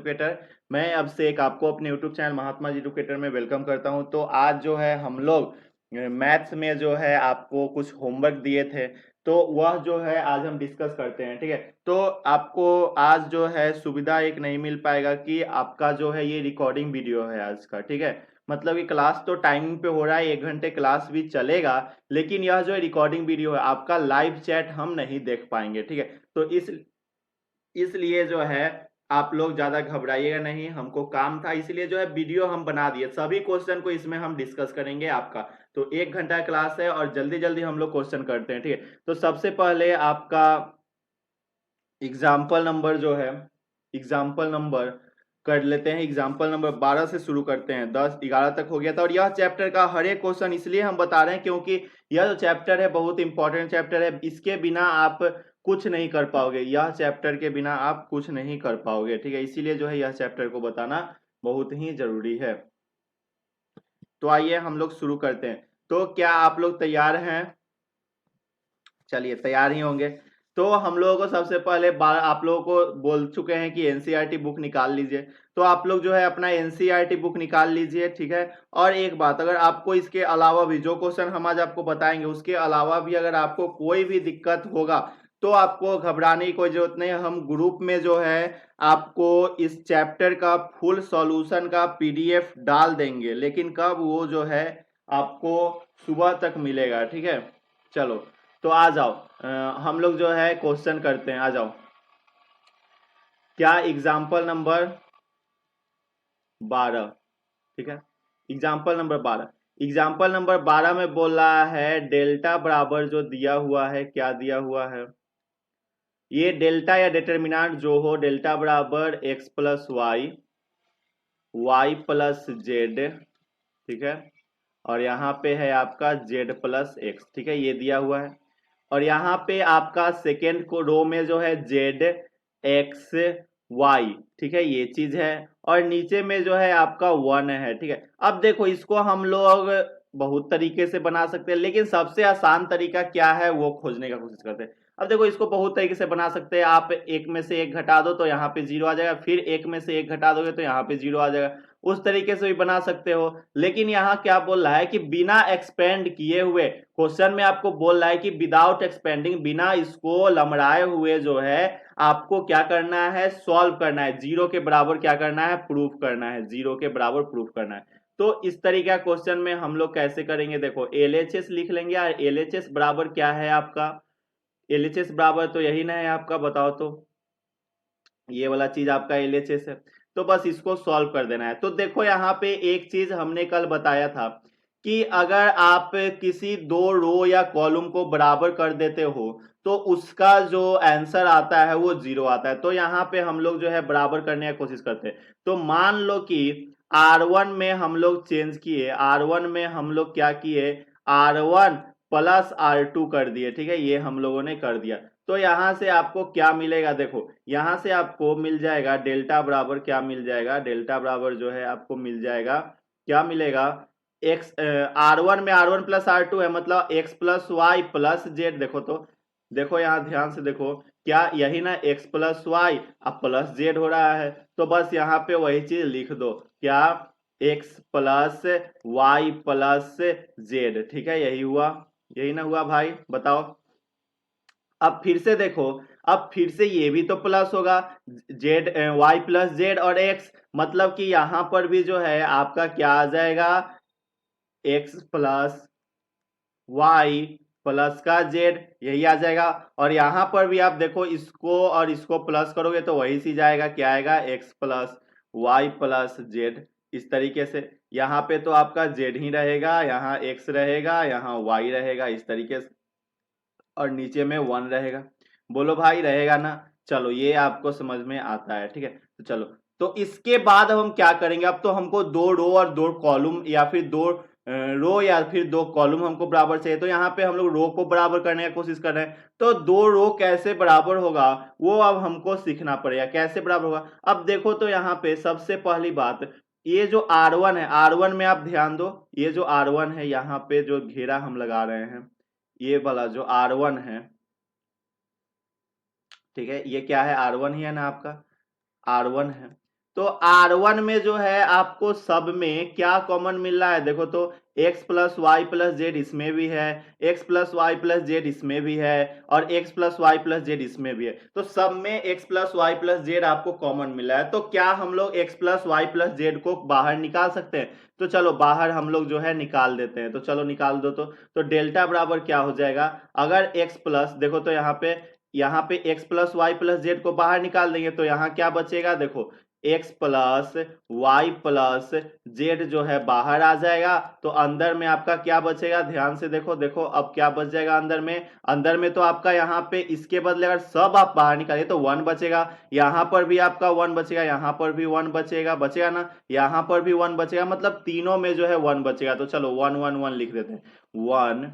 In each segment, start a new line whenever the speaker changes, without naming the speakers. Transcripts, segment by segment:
Educator. मैं अब से एक आपको अपने YouTube channel Mahatma ji educator में वेलकम करता हूं। तो आज जो है हम लोग मैथ्स में जो है आपको कुछ होमवर्क दिए थे, तो वह जो है आज हम डिस्कस करते हैं। ठीक है, तो आपको आज जो है सुविधा एक नहीं मिल पाएगा कि आपका जो है ये रिकॉर्डिंग वीडियो है आज का। ठीक है, मतलब कि क्लास तो टाइमिंग पे हो रहा है, 1 घंटे क्लास भी चलेगा, लेकिन यह जो है रिकॉर्डिंग वीडियो है, आपका लाइव चैट हम नहीं देख पाएंगे। ठीक है, तो इसलिए जो है आप लोग ज्यादा घबराइएगा नहीं, हमको काम था इसलिए जो है वीडियो हम बना दिए, सभी क्वेश्चन को इसमें हम डिस्कस करेंगे आपका। तो 1 घंटा क्लास है और जल्दी जल्दी हम लोग क्वेश्चन करते हैं। ठीक है, तो सबसे पहले आपका एग्जाम्पल नंबर जो है, एग्जाम्पल नंबर कर लेते हैं। एग्जाम्पल नंबर 12 से शुरू करते हैं, 10 11 तक हो गया था। और यह चैप्टर का हर एक क्वेश्चन इसलिए हम बता रहे हैं क्योंकि यह जो चैप्टर है बहुत इंपॉर्टेंट चैप्टर है, इसके बिना आप कुछ नहीं कर पाओगे, यह चैप्टर के बिना आप कुछ नहीं कर पाओगे। ठीक है, इसीलिए जो है यह चैप्टर को बताना बहुत ही जरूरी है। तो आइए हम लोग शुरू करते हैं। तो क्या आप लोग तैयार हैं? चलिए, तैयार ही होंगे। तो हम लोगों को सबसे पहले आप लोगों को बोल चुके हैं कि एनसीईआरटी बुक निकाल लीजिए, तो आप लोग जो है अपना एनसीईआरटी बुक निकाल लीजिए। ठीक है, और एक बात, अगर आपको इसके अलावा भी जो क्वेश्चन हम आज आपको बताएंगे उसके अलावा भी अगर आपको कोई भी दिक्कत होगा तो आपको घबराने की कोई जरूरत नहीं है। हम ग्रुप में जो है आपको इस चैप्टर का फुल सॉल्यूशन का पीडीएफ डाल देंगे, लेकिन कब, वो जो है आपको सुबह तक मिलेगा। ठीक है, चलो तो आ जाओ, हम लोग जो है क्वेश्चन करते हैं, आ जाओ। क्या एग्जाम्पल नंबर 12? ठीक है, एग्जाम्पल नंबर 12, एग्जाम्पल नंबर 12 में बोल रहा है डेल्टा बराबर जो दिया हुआ है, क्या दिया हुआ है, ये डेल्टा या डिटर्मिनेंट जो हो, डेल्टा बराबर x plus y plus z. ठीक है, और यहाँ पे है आपका जेड प्लस एक्स। ठीक है, ये दिया हुआ है। और यहाँ पे आपका सेकेंड को रो में जो है जेड एक्स वाई, ठीक है, ये चीज है। और नीचे में जो है आपका 1 है। ठीक है, अब देखो इसको हम लोग बहुत तरीके से बना सकते हैं, लेकिन सबसे आसान तरीका क्या है वो खोजने का कोशिश करते हैं। अब देखो इसको बहुत तरीके से बना सकते हैं, आप एक में से एक घटा दो तो यहाँ पे 0 आ जाएगा, फिर एक में से एक घटा दोगे तो यहाँ पे 0 आ जाएगा, उस तरीके से भी बना सकते हो। लेकिन यहाँ क्या बोल रहा है कि बिना एक्सपेंड किए हुए, क्वेश्चन में आपको बोल रहा है कि विदाउट एक्सपेंडिंग, बिना इसको लमड़ाए हुए जो है आपको क्या करना है, सॉल्व करना है, 0 के बराबर क्या करना है, प्रूफ करना है, 0 के बराबर प्रूफ करना है। तो इस तरीके का क्वेश्चन में हम लोग कैसे करेंगे, देखो एलएचएस लिख लेंगे। और एलएचएस बराबर क्या है आपका, एलएचएस बराबर तो यही ना है आपका, बताओ तो, ये वाला चीज आपका एलएचएस है। तो बस इसको सॉल्व कर देना है। तो देखो यहाँ पे एक चीज हमने कल बताया था कि अगर आप किसी दो रो या कॉलम को बराबर कर देते हो तो उसका जो आंसर आता है वो 0 आता है। तो यहाँ पे हम लोग जो है बराबर करने की कोशिश करते हैं। तो मान लो कि R1 में हम लोग चेंज किए, R1 में हम लोग क्या किए, R1 प्लस R2 कर दिए। ठीक है, ये हम लोगों ने कर दिया। तो यहां से आपको क्या मिलेगा, देखो यहां से आपको मिल जाएगा डेल्टा बराबर, क्या मिल जाएगा, डेल्टा बराबर जो है आपको मिल जाएगा, क्या मिलेगा, एक्स, R1 में R1 प्लस R2 है, मतलब x plus y plus z. देखो तो, देखो यहाँ ध्यान से देखो, क्या यही ना एक्स प्लस वाई अब प्लस जेड हो रहा है। तो बस यहाँ पे वही चीज लिख दो, क्या, x plus y plus z. ठीक है, यही हुआ, यही ना हुआ भाई, बताओ। अब फिर से देखो, अब फिर से ये भी तो प्लस होगा, जेड, वाई प्लस जेड और एक्स, मतलब कि यहां पर भी जो है आपका क्या आ जाएगा, एक्स प्लस वाई प्लस का जेड, यही आ जाएगा। और यहां पर भी आप देखो, इसको और इसको प्लस करोगे तो वही चीज आएगा, क्या आएगा, x plus y plus z. इस तरीके से यहाँ पे तो आपका जेड ही रहेगा, यहाँ एक्स रहेगा, यहाँ वाई रहेगा, इस तरीके से, और नीचे में 1 रहेगा। बोलो भाई, रहेगा ना? चलो ये आपको समझ में आता है। ठीक है, तो चलो, तो इसके बाद अब हम क्या करेंगे, अब तो हमको दो रो और दो कॉलम, या फिर दो रो या फिर दो कॉलम हमको बराबर चाहिए। तो यहाँ पे हम लोग रो को बराबर करने की कोशिश कर रहे हैं। तो दो रो कैसे बराबर होगा वो अब हमको सीखना पड़ेगा, कैसे बराबर होगा। अब देखो तो यहाँ पे सबसे पहली बात, ये जो R1 है, R1 में आप ध्यान दो, ये जो R1 है यहाँ पे जो घेरा हम लगा रहे हैं, ये वाला जो R1 है, ठीक है, ये क्या है, R1 ही है ना आपका, R1 है। तो R1 में जो है आपको सब में क्या कॉमन मिल रहा है, देखो तो x plus y plus z इसमें भी है, x plus y plus z इसमें भी है, और x plus y plus z इसमें भी है। तो सब में x plus y plus z आपको कॉमन मिला है। तो क्या हम लोग x plus y plus z को बाहर निकाल सकते हैं? तो चलो बाहर हम लोग जो है निकाल देते हैं। तो चलो निकाल दो। तो डेल्टा बराबर क्या हो जाएगा, अगर x प्लस, देखो तो यहाँ पे x plus y plus z को बाहर निकाल देंगे तो यहाँ क्या बचेगा, देखो x plus y plus z जो है बाहर आ जाएगा। तो अंदर में आपका क्या बचेगा, ध्यान से देखो, देखो अब क्या बच जाएगा अंदर में तो आपका यहाँ पे इसके बदले अगर सब आप बाहर निकालिए तो 1 बचेगा, यहाँ पर भी आपका 1 बचेगा, यहाँ पर भी 1 बचेगा, बचेगा ना, यहाँ पर भी 1 बचेगा, मतलब तीनों में जो है 1 बचेगा। तो चलो 1 1 1 लिख देते हैं, 1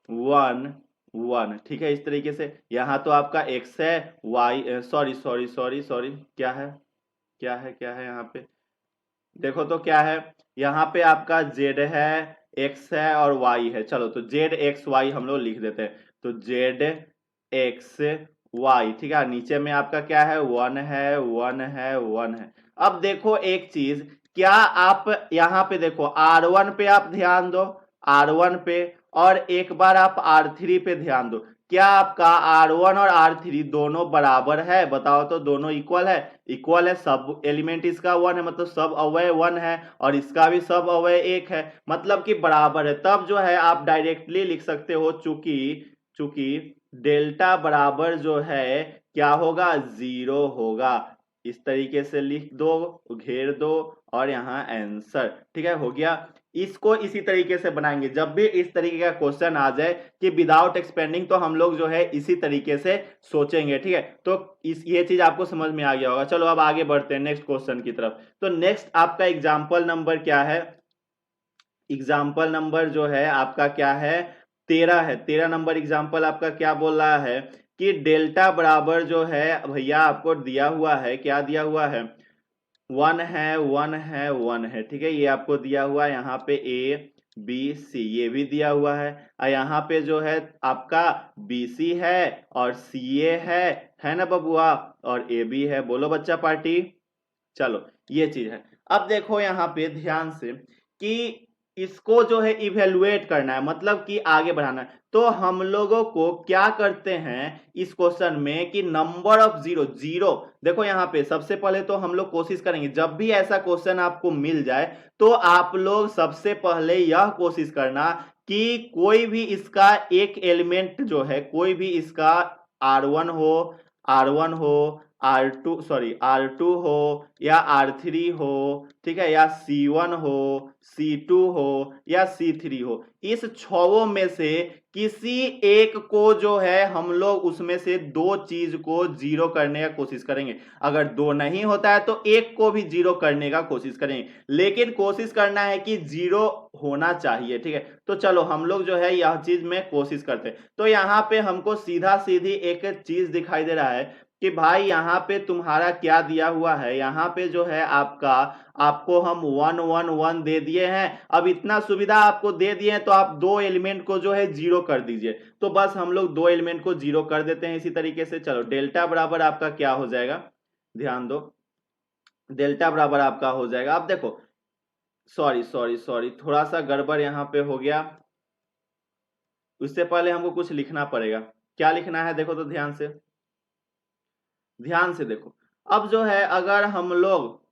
1 1, ठीक है। इस तरीके से यहाँ तो आपका x है, y sorry sorry sorry sorry क्या है यहाँ पे, देखो तो क्या है, यहाँ पे आपका z है, x है और y है। चलो तो z x y हम लोग लिख देते हैं। तो z x y, ठीक है। नीचे में आपका क्या है, 1 है 1 है 1 है। अब देखो एक चीज, क्या आप यहाँ पे देखो R1 पे आप ध्यान दो, R1 पे, और एक बार आप R3 पे ध्यान दो, क्या आपका R1 और R3 दोनों बराबर है? बताओ तो, दोनों इक्वल है? इक्वल है, सब एलिमेंट इसका 1 है, मतलब सब अवयव 1 है, और इसका भी सब अवयव 1 है, मतलब कि बराबर है। तब जो है आप डायरेक्टली लिख सकते हो, चूंकि चूंकि डेल्टा बराबर जो है क्या होगा, 0 होगा। इस तरीके से लिख दो, घेर दो, और यहाँ आंसर, ठीक है, हो गया। इसको इसी तरीके से बनाएंगे, जब भी इस तरीके का क्वेश्चन आ जाए कि विदाउट एक्सपेंडिंग, तो हम लोग जो है इसी तरीके से सोचेंगे, ठीक है। तो ये चीज आपको समझ में आ गया होगा। चलो अब आगे बढ़ते हैं नेक्स्ट क्वेश्चन की तरफ। तो नेक्स्ट आपका एग्जाम्पल नंबर क्या है, एग्जाम्पल नंबर जो है आपका क्या है, 13 है। 13 नंबर एग्जाम्पल आपका क्या बोल रहा है कि डेल्टा बराबर जो है भैया आपको दिया हुआ है, क्या दिया हुआ है, 1 है 1 है 1 है, ठीक है। ये आपको दिया हुआ है, यहाँ पे A B C ये भी दिया हुआ है, और यहाँ पे जो है आपका BC है और CA है ना बबुआ, और AB है। बोलो बच्चा पार्टी। चलो ये चीज है। अब देखो यहाँ पे ध्यान से कि इसको जो है इवेलुएट करना है, मतलब कि आगे बढ़ाना है। तो हम लोगों को क्या करते हैं इस क्वेश्चन में कि नंबर ऑफ जीरो, जीरो देखो यहाँ पे सबसे पहले तो हम लोग कोशिश करेंगे, जब भी ऐसा क्वेश्चन आपको मिल जाए तो आप लोग सबसे पहले यह कोशिश करना कि कोई भी इसका एक एलिमेंट जो है, कोई भी इसका R1 हो, R1 हो, R2 हो, या R3 हो, ठीक है, या C1 हो, C2 हो, या C3 हो, इस छवों में से किसी एक को जो है हम लोग उसमें से दो चीज को जीरो करने का कोशिश करेंगे। अगर दो नहीं होता है तो एक को भी जीरो करने का कोशिश करेंगे, लेकिन कोशिश करना है कि जीरो होना चाहिए, ठीक है। तो चलो हम लोग जो है यह चीज में कोशिश करते हैं। तो यहाँ पे हमको सीधा सीधी एक चीज दिखाई दे रहा है कि भाई यहाँ पे तुम्हारा क्या दिया हुआ है, यहाँ पे जो है आपको हम 1 1 1 दे दिए हैं। अब इतना सुविधा आपको दे दिए हैं तो आप दो एलिमेंट को जो है जीरो कर दीजिए। तो बस हम लोग दो एलिमेंट को जीरो कर देते हैं इसी तरीके से। चलो डेल्टा बराबर आपका क्या हो जाएगा, ध्यान दो, डेल्टा बराबर आपका हो जाएगा, अब देखो सॉरी सॉरी सॉरी थोड़ा सा गड़बड़ यहाँ पे हो गया, उससे पहले हमको कुछ लिखना पड़ेगा। क्या लिखना है देखो तो ध्यान से, ध्यान से देखो। अब जो है अगर हम लोग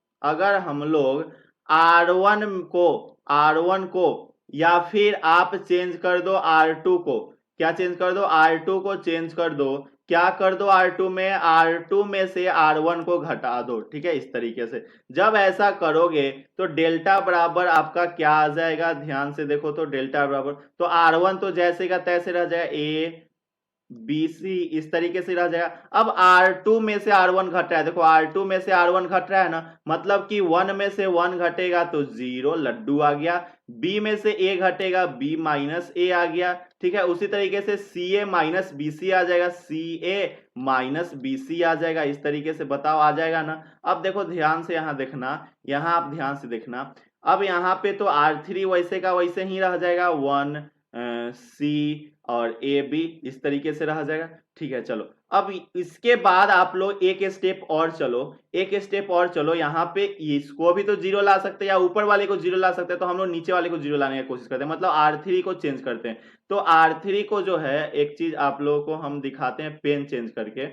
R1 को या फिर आप चेंज कर दो R2 को, क्या चेंज कर दो, R2 को चेंज कर दो, क्या कर दो R2 में से R1 को घटा दो, ठीक है। इस तरीके से जब ऐसा करोगे तो डेल्टा बराबर आपका क्या आ जाएगा, ध्यान से देखो तो डेल्टा बराबर, तो R1 तो जैसे का तैसे रह जाएगा, BC इस तरीके से रह जाएगा। अब R2 में से R1 घट रहा है, देखो R2 में से R1 घट रहा है ना, मतलब कि 1 में से 1 घटेगा तो 0 लड्डू आ गया, B में से A घटेगा B माइनस A आ गया, ठीक है। उसी तरीके से CA माइनस BC आ जाएगा, CA माइनस BC आ जाएगा। इस तरीके से बताओ आ जाएगा ना। अब देखो ध्यान से यहाँ देखना, यहाँ आप ध्यान से देखना, अब यहाँ पे तो R3 वैसे का वैसे ही रह जाएगा, 1 C और ए बी इस तरीके से रह जाएगा। ठीक है, चलो अब इसके बाद आप लोग एक स्टेप और चलो, एक स्टेप और चलो। यहाँ पे इसको भी तो जीरो ला सकते हैं या ऊपर वाले को जीरो ला सकते हैं, तो हम लोग नीचे वाले को जीरो लाने की कोशिश करते हैं, मतलब R3 को चेंज करते हैं। तो R3 को जो है एक चीज आप लोगों को हम दिखाते हैं पेन चेंज करके।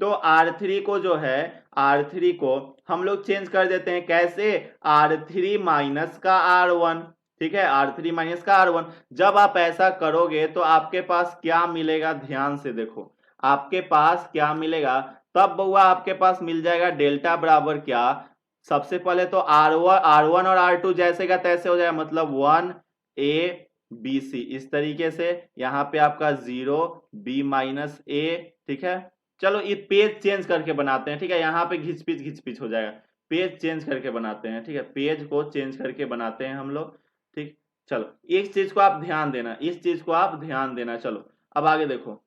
तो R3 को जो है, R3 को हम लोग चेंज कर देते हैं कैसे, R3 माइनस का R1। ठीक है, R3 माइनस का R1। जब आप ऐसा करोगे तो आपके पास क्या मिलेगा, ध्यान से देखो आपके पास क्या मिलेगा। तब बउआ आपके पास मिल जाएगा डेल्टा बराबर क्या, सबसे पहले तो R1 और R2 जैसे का तैसे हो जाएगा, मतलब 1 A B C इस तरीके से। यहाँ पे आपका 0 B माइनस A। ठीक है, चलो ये पेज चेंज करके बनाते हैं। ठीक है, यहाँ पे घिच पिच हो जाएगा, पेज चेंज करके बनाते हैं। ठीक है, पेज को चेंज करके बनाते हैं हम लोग। ठीक, चलो इस चीज को आप ध्यान देना, इस चीज को आप ध्यान देना। चलो अब आगे देखो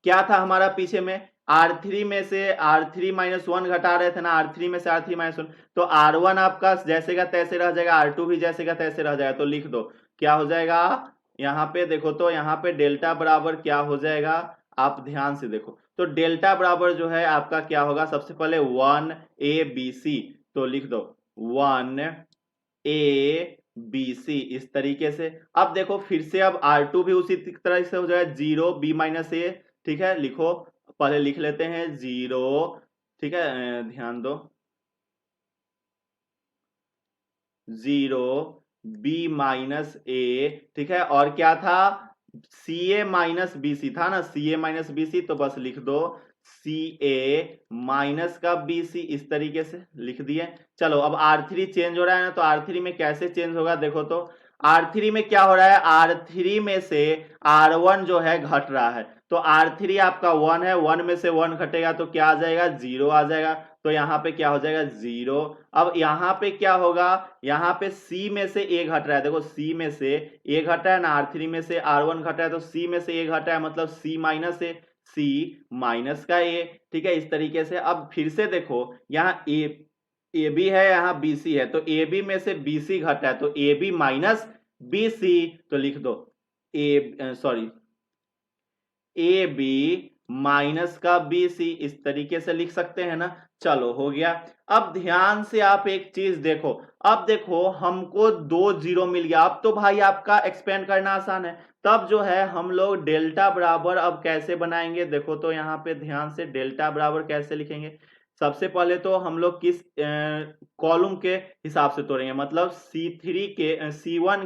क्या था हमारा पीछे में, R3 में से R3 माइनस 1 घटा रहे थे ना, R3 में से R3 माइनस 1, तो R1 आपका जैसे का तैसे रह जाएगा, R2 भी जैसे का तैसे रह जाएगा। तो लिख दो क्या हो जाएगा, यहाँ पे देखो तो यहाँ पे डेल्टा बराबर क्या हो जाएगा, आप ध्यान से देखो तो डेल्टा बराबर जो है आपका क्या होगा, सबसे पहले 1ABC, तो लिख दो 1ABC इस तरीके से। अब देखो फिर से अब R2 भी उसी तरह से हो जाएगा 0B माइनस A। ठीक है, लिखो पहले लिख लेते हैं 0। ठीक है, ध्यान दो 0B माइनस A। ठीक है, और क्या था, CA माइनस BC था ना, CA माइनस BC, तो बस लिख दो CA माइनस का BC इस तरीके से लिख दिए। चलो अब R3 चेंज हो रहा है ना, तो R3 में कैसे चेंज होगा देखो तो, R3 में क्या हो रहा है, R3 में से R1 जो है घट रहा है, तो R3 आपका 1 है, 1 में से 1 घटेगा तो क्या आ जाएगा, 0 आ जाएगा। तो यहाँ पे क्या हो जाएगा 0। अब यहाँ पे क्या होगा, यहाँ पे C में से A घट रहा है, देखो C में से A घटा है ना, R3 में से R1 घटा है, तो C में से A घटा है मतलब C minus A, C minus का A। ठीक है, इस तरीके से। अब फिर से देखो यहाँ ए बी है, यहाँ BC है, तो ए बी में से BC घटा है, तो ए बी माइनस BC, तो लिख दो ए बी माइनस का BC इस तरीके से लिख सकते हैं ना। चलो हो गया। अब ध्यान से आप एक चीज देखो, अब देखो हमको 2 0 मिल गया, अब तो भाई आपका एक्सपेंड करना आसान है। तब जो है हम लोग डेल्टा बराबर अब कैसे बनाएंगे, देखो तो यहाँ पे ध्यान से डेल्टा बराबर कैसे लिखेंगे। सबसे पहले तो हम लोग किस कॉलम के हिसाब से तोड़ेंगे, मतलब C3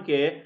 के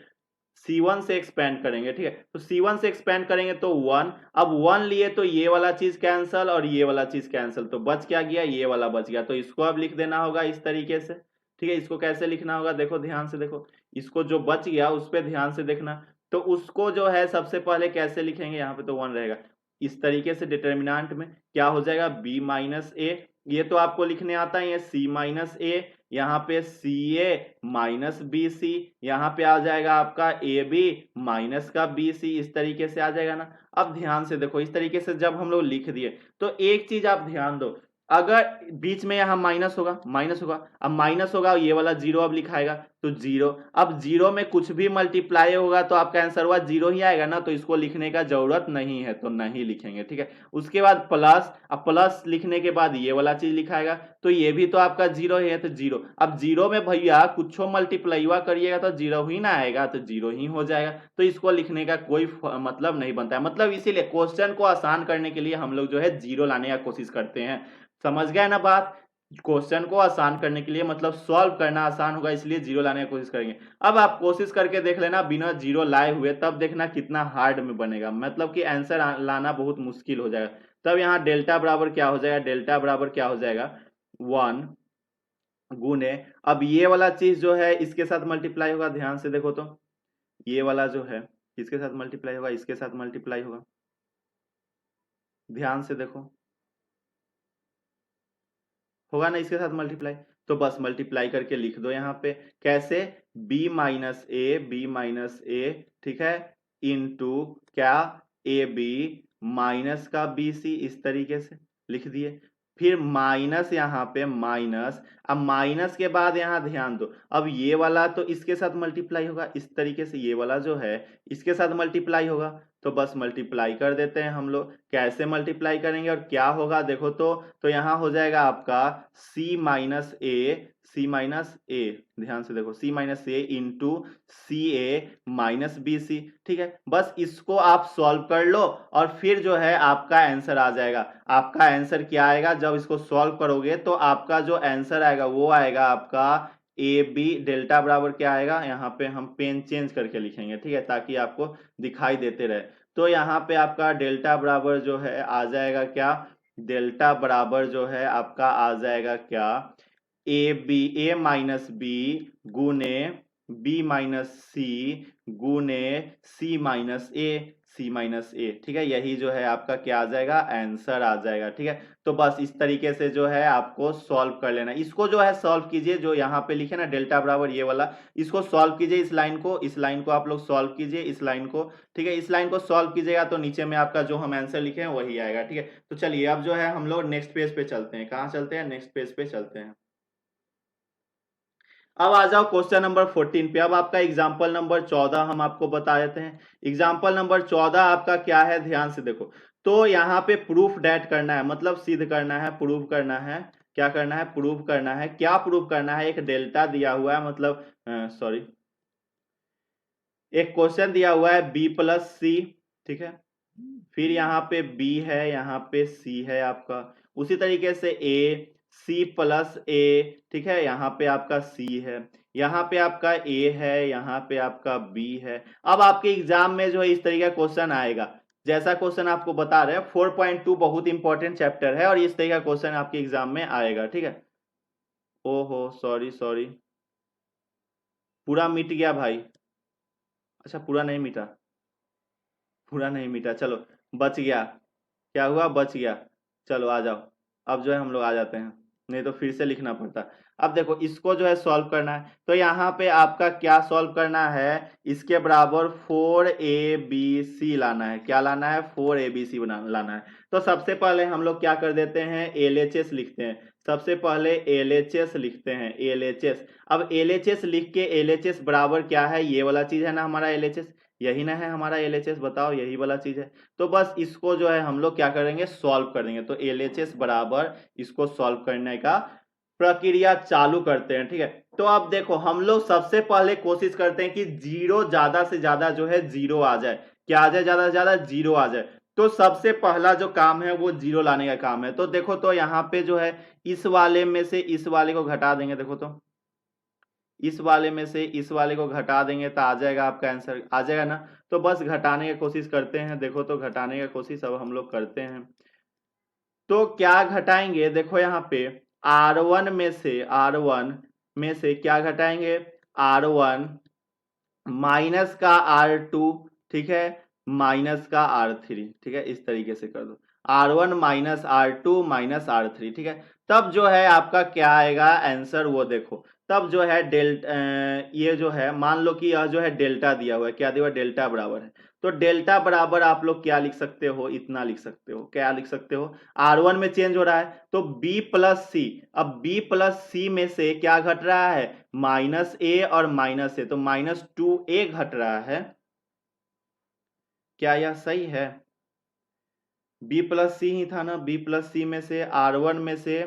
C1 से एक्सपेंड करेंगे। ठीक है, तो C1 से एक्सपेंड करेंगे तो 1, अब 1 लिए तो ये वाला चीज कैंसल और ये वाला चीज कैंसल, तो बच क्या गया, ये वाला बच गया। तो इसको अब लिख देना होगा इस तरीके से। ठीक है, इसको कैसे लिखना होगा देखो ध्यान से देखो, इसको जो बच गया उस पर ध्यान से देखना। तो उसको जो है सबसे पहले कैसे लिखेंगे, यहाँ पे तो 1 रहेगा, इस तरीके से डिटर्मिनेंट में क्या हो जाएगा B माइनस A, ये तो आपको लिखने आता है, ये C माइनस A, यहाँ पे CA माइनस BC, यहाँ पे आ जाएगा आपका AB माइनस का BC इस तरीके से आ जाएगा ना। अब ध्यान से देखो, इस तरीके से जब हम लोग लिख दिए तो एक चीज आप ध्यान दो, अगर बीच में यहाँ माइनस होगा, माइनस होगा, अब माइनस होगा, ये वाला 0 अब लिखाएगा तो 0, अब 0 में कुछ भी मल्टीप्लाई होगा तो आपका आंसर हुआ 0 ही आएगा ना, तो इसको लिखने का जरूरत नहीं है, तो नहीं लिखेंगे। ठीक है, उसके बाद प्लस, अब प्लस लिखने के बाद ये वाला चीज लिखाएगा, तो ये भी तो आपका 0 ही है, तो 0। अब 0 में भैया कुछ मल्टीप्लाई हुआ करिएगा तो 0 ही ना आएगा, तो 0 ही हो जाएगा, तो इसको लिखने का कोई मतलब नहीं बनता है। मतलब इसीलिए क्वेश्चन को आसान करने के लिए हम लोग जो है 0 लाने का कोशिश करते हैं। समझ गए ना बात, क्वेश्चन को आसान करने के लिए मतलब सॉल्व करना आसान होगा, इसलिए 0 लाने की कोशिश करेंगे। अब आप कोशिश करके देख लेना बिना 0 लाए हुए, तब देखना कितना हार्ड में बनेगा, मतलब कि आंसर लाना बहुत मुश्किल हो जाएगा। तब यहाँ डेल्टा बराबर क्या हो जाएगा, डेल्टा बराबर क्या हो जाएगा 1 गुने, अब ये वाला चीज जो है इसके साथ मल्टीप्लाई होगा, ध्यान से देखो तो ये वाला जो है इसके साथ मल्टीप्लाई होगा, इसके साथ मल्टीप्लाई होगा, ध्यान से देखो होगा ना इसके साथ मल्टीप्लाई, तो बस मल्टीप्लाई करके लिख दो यहाँ पे कैसे, B माइनस A, ठीक है, इंटू क्या AB माइनस का BC इस तरीके से लिख दिए। फिर माइनस, यहाँ पे माइनस। अब माइनस के बाद यहाँ ध्यान दो, अब ये वाला तो इसके साथ मल्टीप्लाई होगा, इस तरीके से ये वाला जो है इसके साथ मल्टीप्लाई होगा, तो बस मल्टीप्लाई कर देते हैं हम लोग। कैसे मल्टीप्लाई करेंगे और क्या होगा देखो तो यहाँ हो जाएगा आपका c माइनस ए, सी माइनस ए, ध्यान से देखो, c माइनस ए इंटू सी ए माइनस बी सी। ठीक है, बस इसको आप सॉल्व कर लो और फिर जो है आपका आंसर आ जाएगा। आपका आंसर क्या आएगा, जब इसको सॉल्व करोगे तो आपका जो आंसर आएगा वो आएगा आपका ए बी, डेल्टा बराबर क्या आएगा, यहाँ पे हम पेन चेंज करके लिखेंगे, ठीक है, ताकि आपको दिखाई देते रहे। तो यहाँ पे आपका डेल्टा बराबर जो है आ जाएगा क्या, डेल्टा बराबर जो है आपका आ जाएगा क्या, a b, a minus b गुने बी माइनस सी गुने सी माइनस ए, सी माइनस ए। ठीक है, यही जो है आपका क्या आ जाएगा, आंसर आ जाएगा। ठीक है, तो बस इस तरीके से जो है आपको सॉल्व कर लेना। इसको जो है सॉल्व कीजिए, जो यहाँ पे लिखे ना डेल्टा बराबर ये वाला, इसको सॉल्व कीजिए, इस लाइन को आप लोग सॉल्व कीजिए, इस लाइन को। ठीक है, इस लाइन को सॉल्व कीजिएगा तो नीचे में आपका जो हम आंसर लिखे हैं वही आएगा। ठीक है, तो चलिए अब जो है हम लोग नेक्स्ट पेज पे चलते हैं। कहाँ चलते हैं, नेक्स्ट पेज पे चलते हैं। अब आ जाओ क्वेश्चन नंबर 14 पे। अब आपका एग्जाम्पल नंबर 14 हम आपको बता देते हैं। एग्जाम्पल नंबर 14 आपका क्या है, ध्यान से देखो। तो यहाँ पे प्रूफ डैट करना है, मतलब सिद्ध करना है, प्रूफ करना है। क्या करना है, प्रूफ करना है। क्या प्रूफ करना है, एक डेल्टा दिया हुआ है, मतलब सॉरी, एक क्वेश्चन दिया हुआ है b प्लस सी। ठीक है, फिर यहाँ पे b है, यहाँ पे c है आपका। उसी तरीके से a, c प्लस a, ठीक है, यहाँ पे आपका c है, यहाँ पे आपका a है, यहाँ पे आपका b है। अब आपके एग्जाम में जो है इस तरीके का क्वेश्चन आएगा, जैसा क्वेश्चन आपको बता रहे हैं। 4.2 बहुत इंपॉर्टेंट चैप्टर है और इस तरीके का क्वेश्चन आपके एग्जाम में आएगा। ठीक है, ओहो सॉरी सॉरी, पूरा मिट गया भाई। अच्छा, पूरा नहीं मिटा, पूरा नहीं मिटा, चलो बच गया। क्या हुआ, बच गया। चलो आ जाओ, अब जो है हम लोग आ जाते हैं, नहीं तो फिर से लिखना पड़ता। अब देखो इसको जो है सॉल्व करना है, तो यहाँ पे आपका क्या सॉल्व करना है, इसके बराबर 4abc लाना है। क्या लाना है, 4abc लाना है। तो सबसे पहले हम लोग क्या कर देते हैं, LHS लिखते हैं। सबसे पहले LHS लिखते हैं, LHS। अब LHS लिख के LHS बराबर क्या है, ये वाला चीज है ना हमारा LHS, यही ना है हमारा LHS, बताओ, यही वाला चीज है। तो बस इसको जो है हम लोग क्या करेंगे, सॉल्व कर देंगे। तो LHS बराबर इसको सॉल्व करने का प्रक्रिया चालू करते हैं। ठीक है, तो अब देखो हम लोग सबसे पहले कोशिश करते हैं कि जीरो ज्यादा से ज्यादा जो है जीरो आ जाए। क्या आ जाए, ज्यादा से ज्यादा जीरो आ जाए। तो सबसे पहला जो काम है वो जीरो लाने का काम है। तो देखो, तो यहाँ पे जो है इस वाले में से इस वाले को घटा देंगे। देखो तो इस वाले में से इस वाले को घटा देंगे तो आ जाएगा आपका आंसर, आ जाएगा ना। तो बस घटाने की कोशिश करते हैं। देखो तो घटाने की कोशिश अब हम लोग करते हैं। तो क्या घटाएंगे, देखो यहाँ पे R1 में से क्या घटाएंगे, R1 माइनस का R2, ठीक है, माइनस का R3। ठीक है, इस तरीके से कर दो, R1 minus R2 minus R3। ठीक है, तब जो है आपका क्या आएगा आंसर, वो देखो। तब जो है ये जो है, मान लो कि यह जो है डेल्टा दिया हुआ है, क्या दिया हुआ है, डेल्टा बराबर है। तो डेल्टा बराबर आप लोग क्या लिख सकते हो, इतना लिख सकते हो। क्या लिख सकते हो, R1 में चेंज हो रहा है तो B प्लस सी। अब B प्लस सी में से क्या घट रहा है, माइनस ए और माइनस ए, तो -2a घट रहा है। क्या यह सही है, B प्लस सी ही था ना, B प्लस सी में से R1 में से,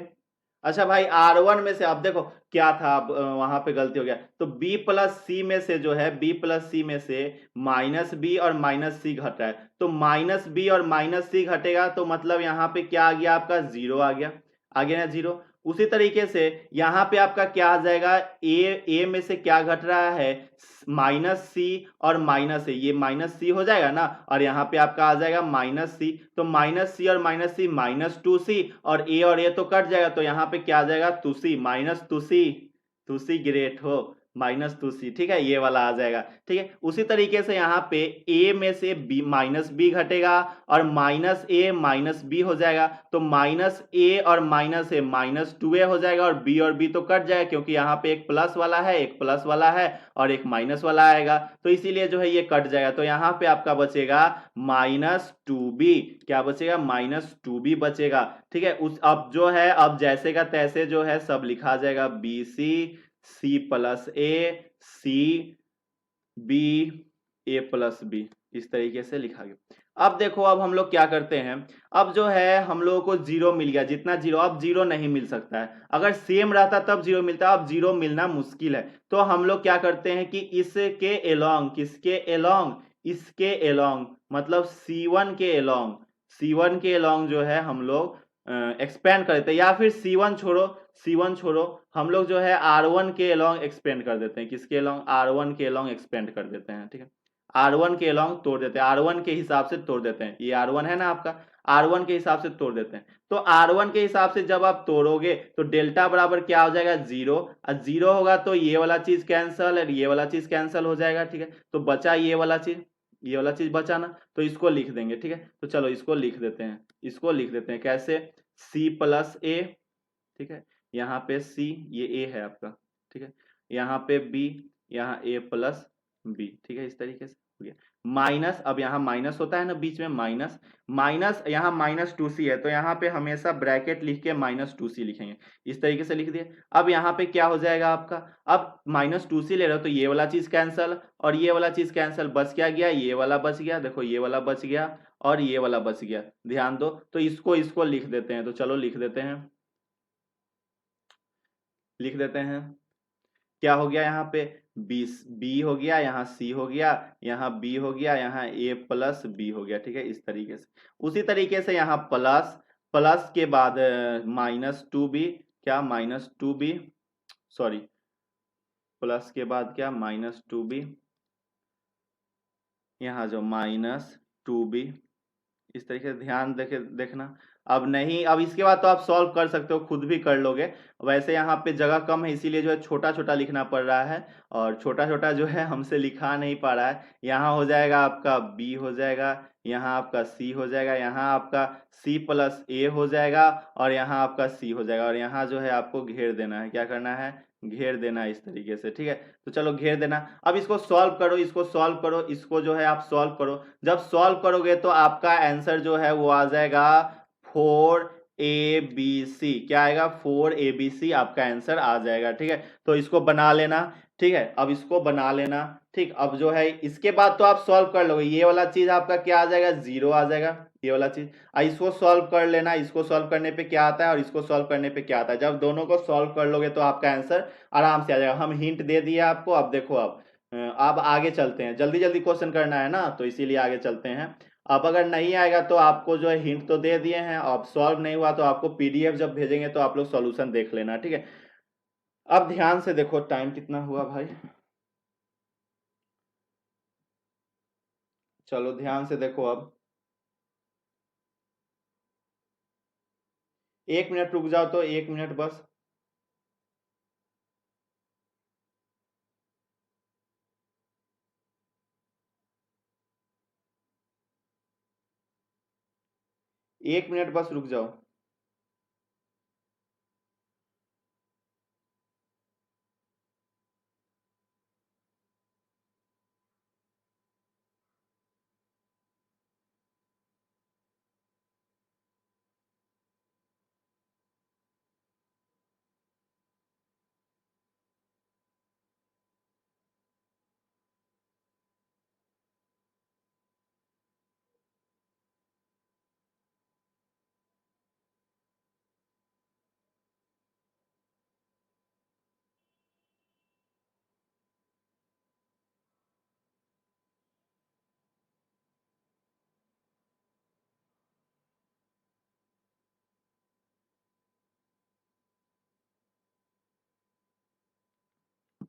अच्छा भाई R1 में से, अब देखो क्या था, अब वहां पे गलती हो गया। तो B प्लस सी में से जो है, B प्लस सी में से माइनस बी और माइनस सी घटा है। तो माइनस बी और माइनस सी घटेगा तो मतलब यहाँ पे क्या आ गया आपका, जीरो आ गया, आ गया ना जीरो। उसी तरीके से यहाँ पे आपका क्या आ जाएगा, ए में से क्या घट रहा है, माइनस सी और माइनस ए, ये माइनस सी हो जाएगा ना, और यहाँ पे आपका आ जाएगा माइनस सी। तो माइनस सी और माइनस सी -2c, और ए तो कट जाएगा, तो यहाँ पे क्या आ जाएगा, 2c, -2c, 2c ग्रेट हो, -2c, ठीक है, ये वाला आ जाएगा। ठीक है, उसी तरीके से यहाँ पे a में से b -b घटेगा और -a -b हो जाएगा, तो -a और -a -2a हो जाएगा और b तो कट जाएगा क्योंकि यहाँ पे एक प्लस वाला है, एक प्लस वाला है और एक माइनस वाला आएगा, तो इसीलिए जो है ये कट जाएगा। तो यहाँ पे आपका बचेगा -2b, क्या बचेगा, -2b बचेगा। ठीक है, उस अब जो है अब जैसे का तैसे जो है सब लिखा जाएगा, BC C+a C B A+B, इस तरीके से लिखा गया। अब देखो, अब हम लोग क्या करते हैं, अब जो है हम लोगों को जीरो मिल गया, जितना जीरो, अब जीरो नहीं मिल सकता है, अगर सेम रहता तब जीरो मिलता, अब जीरो मिलना मुश्किल है, तो हम लोग क्या करते हैं कि इसके एलोंग, किसके एलोंग, इसके एलोंग, मतलब C1 के एलोंग, C1 के एलोंग जो है हम लोग एक्सपेंड कर देते हैं, या फिर C1 छोड़ो हम लोग जो है R1 के एलोंग एक्सपेंड कर देते हैं, किसके एलोंग, R1 के एलोंग एक्सपेंड कर देते हैं। ठीक है, R1 के एलोंग तोड़ देते हैं, R1 के हिसाब से तोड़ देते हैं, ये R1 है ना आपका, R1 के हिसाब से तोड़ देते हैं। तो R1 के हिसाब से जब आप तोड़ोगे तो डेल्टा बराबर क्या हो जाएगा, 0, और 0 होगा तो ये वाला चीज कैंसल और ये वाला चीज कैंसल हो जाएगा। ठीक है, तो बचा ये वाला चीज बचा ना, तो इसको लिख देंगे। ठीक है, तो चलो इसको लिख देते हैं, इसको लिख देते हैं कैसे, C+a, ठीक है, यहाँ पे C, ये A है आपका, ठीक है, यहाँ पे B, यहाँ A+B, ठीक है, इस तरीके से हो गया। माइनस, अब यहाँ माइनस होता है ना बीच में, माइनस माइनस, यहाँ -2c है तो यहाँ पे हमेशा ब्रैकेट लिख के -2c लिखेंगे, इस तरीके से लिख दिए। अब यहाँ पे क्या हो जाएगा आपका, अब -2c ले रहे हो तो ये वाला चीज कैंसल और ये वाला चीज कैंसल, बच क्या गया, ये वाला बच गया, देखो ये वाला बच गया और ये वाला बच गया, ध्यान दो। तो इसको लिख देते हैं, तो चलो लिख देते हैं, लिख देते हैं, क्या हो गया यहाँ पे, B हो गया, यहाँ C हो गया, यहाँ B हो गया, यहाँ A+B हो गया। ठीक है, इस तरीके से। उसी तरीके से यहाँ प्लस, प्लस के बाद -2b, क्या, -2b, सॉरी, प्लस के बाद क्या, -2b, यहाँ जो -2b, इस तरीके से ध्यान देखना। अब नहीं, अब इसके बाद तो आप सॉल्व कर सकते हो, खुद भी कर लोगे, वैसे यहाँ पे जगह कम है इसीलिए जो है छोटा छोटा लिखना पड़ रहा है, और छोटा छोटा जो है हमसे लिखा नहीं पा रहा है। यहाँ हो जाएगा आपका B हो जाएगा, यहाँ आपका C हो जाएगा, यहाँ आपका C+a हो जाएगा और यहाँ आपका C हो जाएगा, और यहाँ जो है आपको घेर देना है, क्या करना है, घेर देना है इस तरीके से। ठीक है, तो चलो घेर देना। अब इसको सॉल्व करो, इसको सॉल्व करो, इसको जो है आप सॉल्व करो, जब सॉल्व करोगे तो आपका आंसर जो है वो आ जाएगा 4ABC, क्या आएगा, 4ABC आपका आंसर आ जाएगा। ठीक है, तो इसको बना लेना। ठीक है, अब इसको बना लेना। ठीक, अब जो है इसके बाद तो आप सॉल्व कर लोगे, ये वाला चीज आपका क्या आ जाएगा, 0 आ जाएगा, ये वाला चीज। इसको सॉल्व कर लेना, इसको सॉल्व करने पे क्या आता है और इसको सॉल्व करने पे क्या आता है, जब दोनों को सॉल्व कर लोगे तो आपका आंसर आराम से आ जाएगा। हम हिंट दे दिए आपको, अब देखो, अब आगे चलते हैं, जल्दी जल्दी क्वेश्चन करना है ना, तो इसीलिए आगे चलते हैं। अब अगर नहीं आएगा तो आपको जो है हिंट तो दे दिए हैं, अब सॉल्व नहीं हुआ तो आपको PDF जब भेजेंगे तो आप लोग सॉल्यूशन देख लेना। ठीक है, अब ध्यान से देखो, टाइम कितना हुआ भाई, चलो ध्यान से देखो, अब 1 मिनट रुक जाओ, तो 1 मिनट बस, 1 मिनट बस रुक जाओ।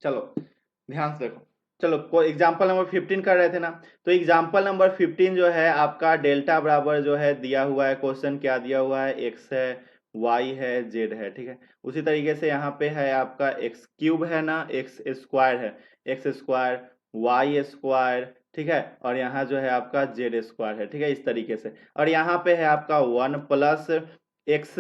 चलो ध्यान से देखो, चलो को एग्जाम्पल नंबर 15 कर रहे थे ना, तो एग्जाम्पल नंबर 15 जो है आपका डेल्टा बराबर जो है दिया हुआ है, क्वेश्चन क्या दिया हुआ है, x है वाई है, जेड है, ठीक है। उसी तरीके से यहाँ पे है आपका एक्स क्यूब है ना, एक्स स्क्वायर है, एक्स स्क्वायर, वाई स्क्वायर, ठीक है, और यहाँ जो है आपका जेड स्क्वायर है, ठीक है, इस तरीके से। और यहाँ पे है आपका 1 + एक्स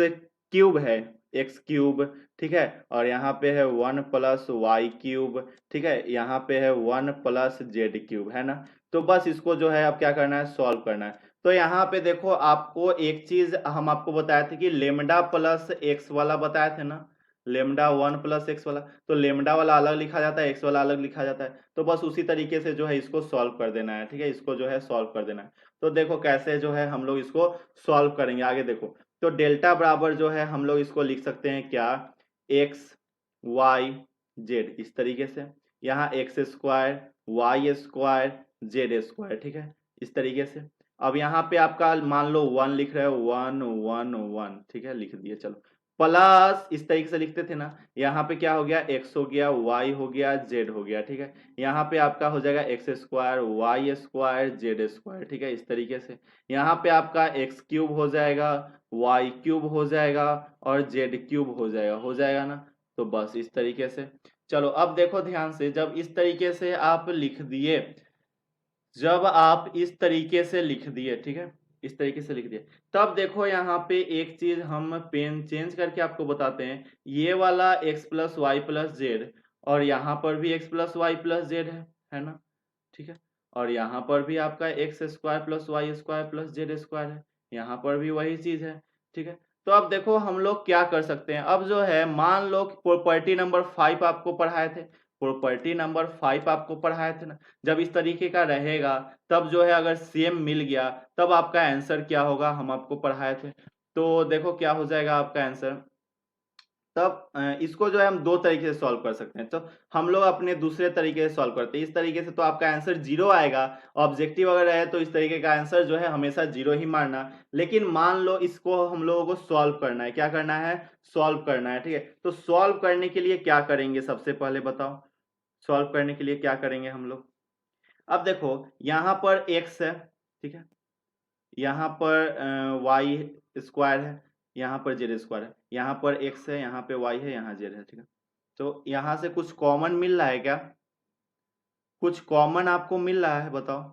क्यूब है, एक्स क्यूब, ठीक है, और यहाँ पे है 1 + वाई क्यूब, ठीक है, यहाँ पे है 1 + जेड क्यूब, है ना। तो बस इसको जो है अब क्या करना है, सॉल्व करना है। तो यहाँ पे देखो आपको एक चीज हम आपको बताए थे कि लेमडा प्लस एक्स वाला बताए थे ना, लेमडा 1 + एक्स वाला, तो लेमडा वाला अलग लिखा जाता है, एक्स वाला अलग लिखा जाता है। तो बस उसी तरीके से जो है इसको सॉल्व कर देना है, ठीक है, इसको जो है सॉल्व कर देना है। तो देखो कैसे जो है हम लोग इसको सॉल्व करेंगे, आगे देखो। तो डेल्टा बराबर जो है हम लोग इसको लिख सकते हैं क्या, एक्स वाई जेड, इस तरीके से। यहाँ x square, y square, z square, ठीक है, इस तरीके से। अब यहाँ पे आपका मान लो 1 लिख रहे हो, 1 1 1, ठीक है, लिख दिए, चलो। प्लस इस तरीके से लिखते थे ना, यहाँ पे क्या हो गया, एक्स हो गया, वाई हो गया, जेड हो गया, ठीक है। यहाँ पे आपका हो जाएगा x square, y square, z square, ठीक है, इस तरीके से। यहाँ पे आपका एक्स क्यूब हो जाएगा, वाई क्यूब हो जाएगा, और जेड क्यूब हो जाएगा ना। तो बस इस तरीके से। चलो अब देखो ध्यान से, जब इस तरीके से आप लिख दिए, जब आप इस तरीके से लिख दिए, ठीक है, इस तरीके से लिख दिए, तब देखो यहाँ पे एक चीज हम पेन चेंज करके आपको बताते हैं। ये वाला x + y + z, और यहाँ पर भी x + y + z है ना, ठीक है, और यहाँ पर भी आपका x² + y² + z² है, यहाँ पर भी वही चीज है, ठीक है। तो अब देखो हम लोग क्या कर सकते हैं, अब जो है मान लो प्रॉपर्टी नंबर 5 आपको पढ़ाए थे, प्रॉपर्टी नंबर 5 आपको पढ़ाए थे ना, जब इस तरीके का रहेगा तब जो है अगर सेम मिल गया तब आपका आंसर क्या होगा, हम आपको पढ़ाए थे। तो देखो क्या हो जाएगा आपका आंसर, तब इसको जो है हम दो तरीके से सॉल्व कर सकते हैं। तो हम लोग अपने दूसरे तरीके से सॉल्व करते हैं, इस तरीके से तो आपका आंसर 0 आएगा। ऑब्जेक्टिव अगर है तो इस तरीके का आंसर जो है हमेशा 0 ही मारना। लेकिन मान लो इसको हम लोगों को सॉल्व करना है, क्या करना है, सॉल्व करना है, ठीक है। तो सॉल्व करने के लिए क्या करेंगे, सबसे पहले बताओ, सॉल्व करने के लिए क्या करेंगे हम लोग। अब देखो यहाँ पर x है, ठीक है, यहाँ पर वाई स्क्वायर है, यहाँ पर जेड स्क्वायर है, यहाँ पर एक्स है, यहाँ पे वाई है, यहाँ जेड है, ठीक है। तो यहाँ से कुछ कॉमन मिल रहा है क्या, कुछ कॉमन आपको मिल रहा है, बताओ।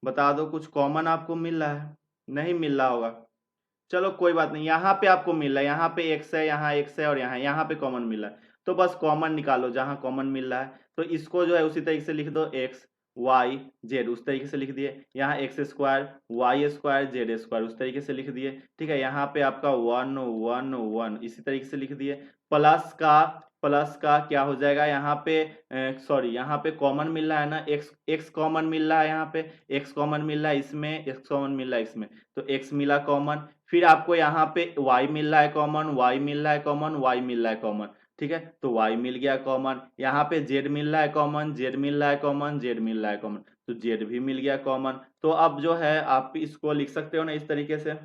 बता दो, कुछ कॉमन आपको मिल रहा है, नहीं मिल रहा होगा। चलो कोई बात नहीं, यहाँ पे आपको मिल रहा है, यहाँ पे एक्स है, यहाँ एक्स है, और यहाँ पे कॉमन मिल रहा है। तो बस कॉमन निकालो जहां कॉमन मिल रहा है। तो इसको जो है उसी तरीके से लिख दो, एक्स वाई जेड, उस तरीके से लिख दिए। यहाँ x² y² z² उस तरीके से लिख दिए, ठीक है। यहाँ पे आपका 1 1 1 इसी तरीके से लिख दिए। प्लस का क्या हो जाएगा, यहाँ पे सॉरी, यहाँ पे कॉमन मिल रहा है ना, x कॉमन मिल रहा है, यहाँ पे x कॉमन मिल रहा है, इसमें x कॉमन मिल रहा है, इसमें तो x मिला कॉमन। फिर आपको यहाँ पे y मिल रहा है कॉमन, y मिल रहा है कॉमन, y मिल रहा है कॉमन, ठीक है। तो y मिल गया कॉमन। यहाँ पे z मिल रहा है कॉमन, z मिल रहा है कॉमन, z मिल रहा है कॉमन, तो z भी मिल गया कॉमन। तो अब जो है आप इसको लिख सकते हो ना इस तरीके से,